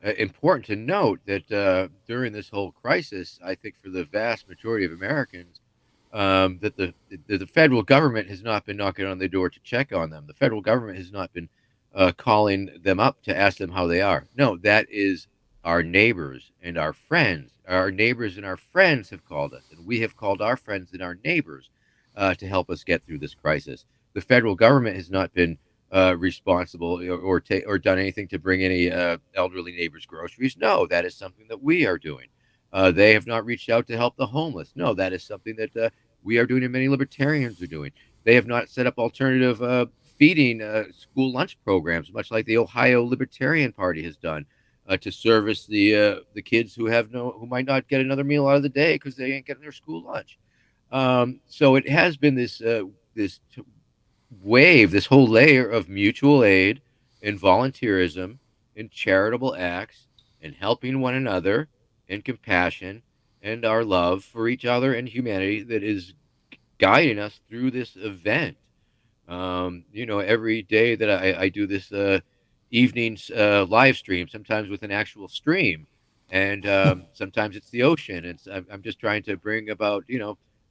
important to note that during this whole crisis, I think for the vast majority of Americans, that the federal government has not been knocking on their door to check on them. The federal government has not been calling them up to ask them how they are. No, that is our neighbors and our friends. Our neighbors and our friends have called us, and we have called our friends and our neighbors to help us get through this crisis. The federal government has not been responsible or done anything to bring any elderly neighbors groceries. No, that is something that we are doing. They have not reached out to help the homeless. No, that is something that we are doing and many libertarians are doing. They have not set up alternative feeding school lunch programs, much like the Ohio Libertarian Party has done, to service the kids who might not get another meal out of the day because they ain't getting their school lunch. So it has been this wave, this whole layer of mutual aid and volunteerism and charitable acts and helping one another and compassion and our love for each other and humanity that is guiding us through this event. Every day that I do this evening live stream, sometimes with an actual stream, and sometimes it's the ocean. I'm just trying to bring about,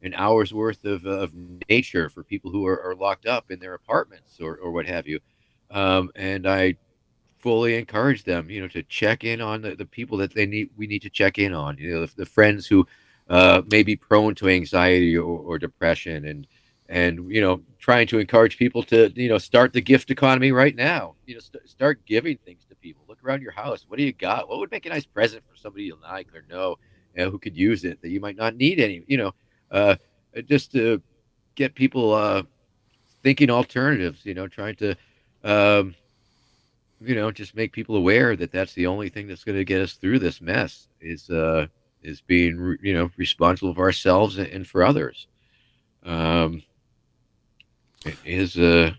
an hour's worth of nature for people who are locked up in their apartments or what have you. And I fully encourage them, to check in on the people that we need to check in on, the friends who may be prone to anxiety or depression, and trying to encourage people to start the gift economy right now. Start giving things to people. Look around your house. What do you got? What would make a nice present for somebody you like or know, who could use it that you might not need any, uh just to get people thinking alternatives, trying to um just make people aware that that's the only thing that's going to get us through this mess is is being responsible for ourselves and for others. Um, it is a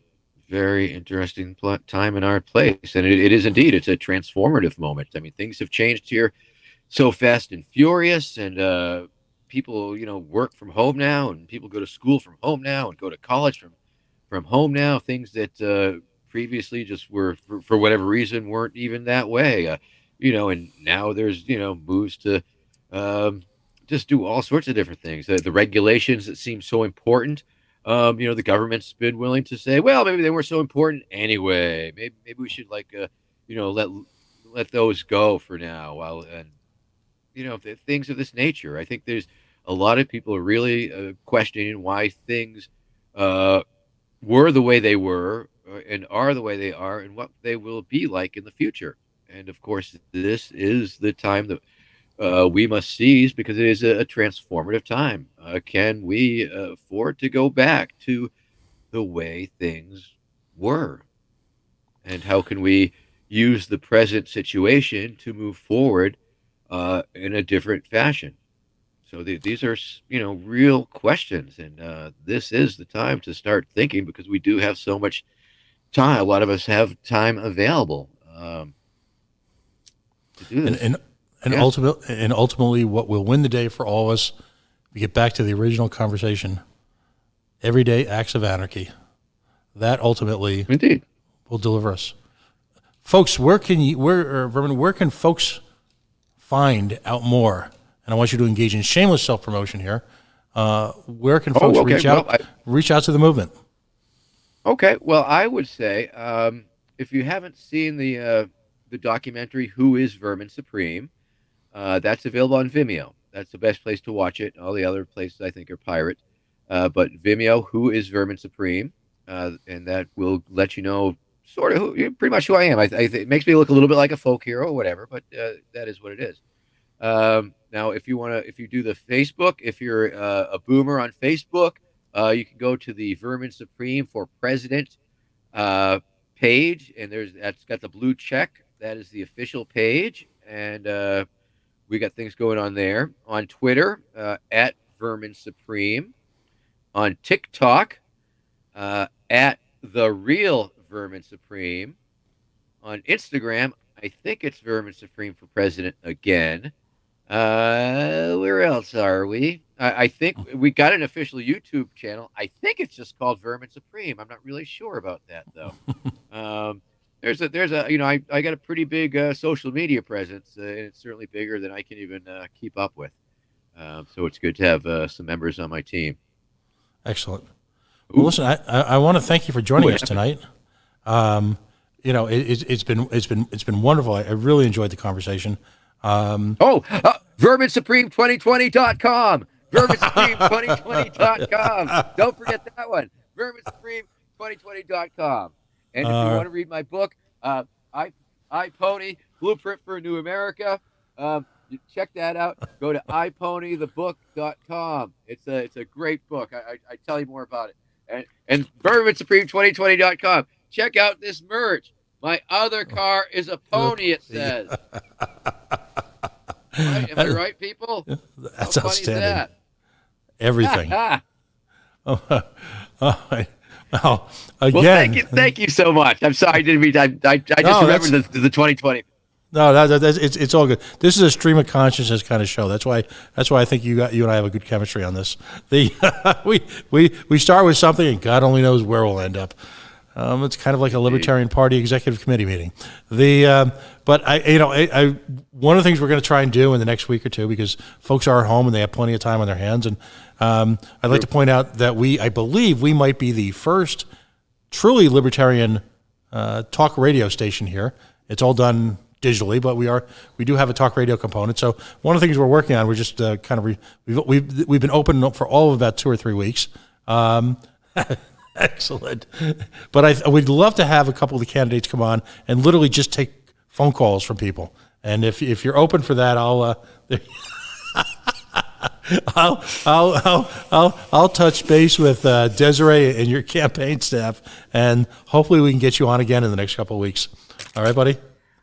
very interesting time in our place, and it is indeed. It's a transformative moment. I mean, things have changed here so fast and furious, and people work from home now, and people go to school from home now, and go to college from home now. Things that previously just were for whatever reason weren't even that way. And now there's moves to um, just do all sorts of different things. The regulations that seem so important. The government's been willing to say, well, maybe they weren't so important anyway. Maybe we should let those go for now. While and things of this nature. I think there's a lot of people are really questioning why things were the way they were and are the way they are, and what they will be like in the future. And of course, this is the time that we must seize, because it is a transformative time. Can we afford to go back to the way things were? And how can we use the present situation to move forward in a different fashion? So these are, real questions, and this is the time to start thinking, because we do have so much time. A lot of us have time available to do this. And ultimately, what will win the day for all of us, we get back to the original conversation, everyday acts of anarchy. That ultimately Indeed will deliver us. Folks, where can folks find out more? And I want you to engage in shameless self-promotion here. Where can folks reach out? Reach out to the movement. Okay. Well, I would say if you haven't seen the documentary "Who is Vermin Supreme," that's available on Vimeo. That's the best place to watch it. All the other places I think are pirate. But Vimeo, "Who is Vermin Supreme," and that will let you know sort of pretty much who I am. It makes me look a little bit like a folk hero or whatever, but that is what it is. Now, if you do the Facebook, if you're a boomer on Facebook, you can go to the Vermin Supreme for President page, and that's got the blue check. That is the official page, and we got things going on there. On Twitter, at Vermin Supreme. On TikTok, at The Real Vermin Supreme. On Instagram, I think it's Vermin Supreme for President again. Where else are we? I think we got an official YouTube channel. I think it's just called Vermin Supreme. I'm not really sure about that though. There's a I got a pretty big social media presence, and it's certainly bigger than I can even keep up with. So it's good to have some members on my team. Excellent. Well, listen, I want to thank you for joining us tonight. It's been wonderful. I really enjoyed the conversation. VerminSupreme2020.com. VerminSupreme2020.com. Don't forget that one. VerminSupreme2020.com. And if you want to read my book, iPony, Blueprint for a New America, check that out. Go to iPonythebook.com. It's a great book. I tell you more about it. And VerminSupreme2020.com. Check out this merch. My other car is a pony, it says. Right? Am I right, people? That's outstanding. That? Everything. Well, again. Well, thank you so much. I'm sorry, I didn't mean. I just remembered the 2020. No, it's all good. This is a stream of consciousness kind of show. That's why I think you and I have a good chemistry on this. We start with something, and God only knows where we'll end up. It's kind of like a Libertarian Party executive committee meeting. But I one of the things we're going to try and do in the next week or two, because folks are at home and they have plenty of time on their hands, and I'd like to point out that I believe we might be the first truly libertarian talk radio station here. It's all done digitally, but we do have a talk radio component. So one of the things we're working on, we're just we've been open for all of about 2 or 3 weeks. Excellent. But we'd love to have a couple of the candidates come on and literally just take phone calls from people. And if you're open for that, I'll touch base with Desiree and your campaign staff, and hopefully we can get you on again in the next couple of weeks. All right, buddy?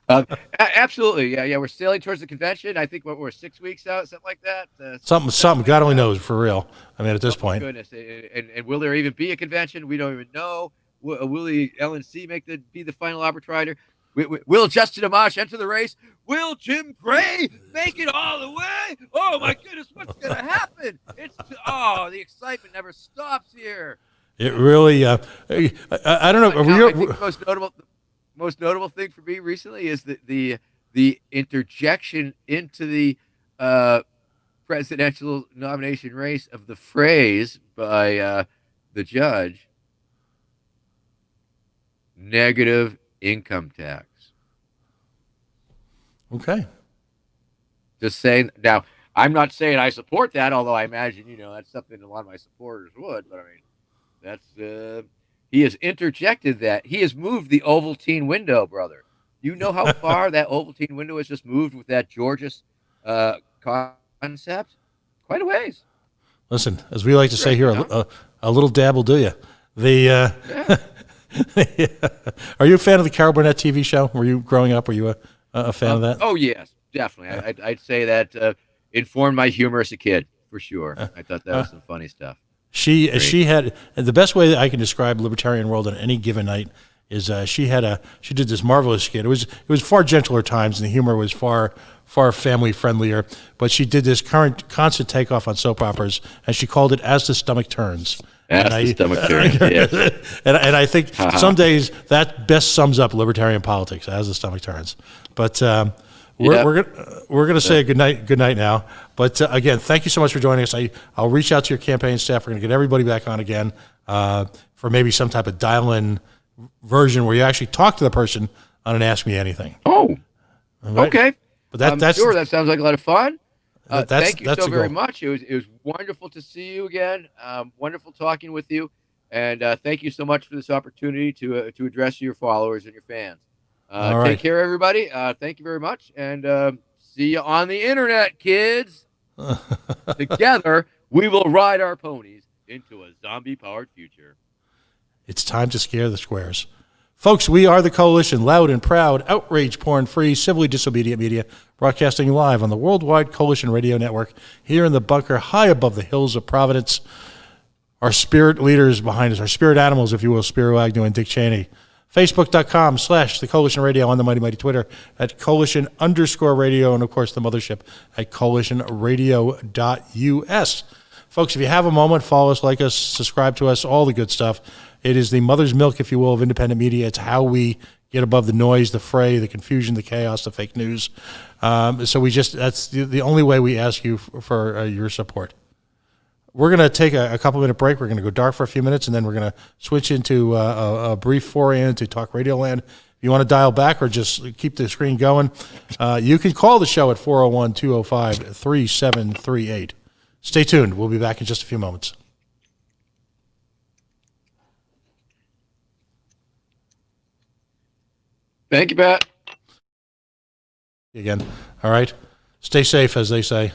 Absolutely. Yeah, yeah. We're sailing towards the convention. I think we're 6 weeks out, something like that. Something. Like God only that. knows for real. I mean, at this Oh my point, goodness! And will there even be a convention? We don't even know. Will the LNC be the final arbitrator? Will Justin Amash enter the race? Will Jim Gray make it all the way? Oh my goodness, what's gonna happen? The excitement never stops here. it really. I don't know. Now, I think the most notable thing for me recently is the interjection into the uh, presidential nomination race of the phrase by the judge, negative income tax. Okay. Just saying. Now, I'm not saying I support that, although I imagine that's something a lot of my supporters would. But I mean, that's he has interjected that. He has moved the Ovaltine window, brother. You know how far that Ovaltine window has just moved with that Georges concept? Quite a ways. Listen, as we like to say here, Huh? a little dab will do you. The Yeah. Are you a fan of the Carol Burnett TV show? Were you growing up? Were you a fan of that? Oh yes, definitely. I'd say that informed my humor as a kid for sure. I thought that was some funny stuff. She Great. had the best way that I can describe Libertarian World on any given night is she did this marvelous skit. It was far gentler times and the humor was far family friendlier. But she did this constant takeoff on soap operas and she called it "As the Stomach Turns." As the stomach turns, yes. and I think some days that best sums up libertarian politics as the stomach turns. But we're gonna say good night now. But again, thank you so much for joining us. I'll reach out to your campaign staff. We're gonna get everybody back on again for maybe some type of dial-in version where you actually talk to the person on an Ask Me Anything. Oh, Right? okay. But that's sure. That sounds like a lot of fun. that's Thank you so the very goal. much. It was wonderful to see you again. Wonderful talking with you, and thank you so much for this opportunity to address your followers and your fans. All Take right. care, everybody. Thank you very much, and see you on the internet, kids. Together, we will ride our ponies into a zombie-powered future. It's time to scare the squares. Folks, we are the Coalition, loud and proud, outrage porn-free, civilly disobedient media, broadcasting live on the Worldwide Coalition Radio Network here in the bunker high above the hills of Providence. Our spirit leaders behind us, our spirit animals, if you will, Spiro Agnew and Dick Cheney. Facebook.com/The Coalition Radio on the mighty Twitter at Coalition_radio, and of course the mothership at CoalitionRadio.us. Folks, if you have a moment, follow us, like us, subscribe to us, all the good stuff. It is the mother's milk, if you will, of independent media. It's how we get above the noise, the fray, the confusion, the chaos, the fake news. So that's the only way we ask you for your support. We're going to take a couple-minute break. We're going to go dark for a few minutes, and then we're going to switch into a brief foray into Talk Radio Land. If you want to dial back or just keep the screen going, you can call the show at 401-205-3738. Stay tuned. We'll be back in just a few moments. Thank you, Pat. Again. All right. Stay safe, as they say.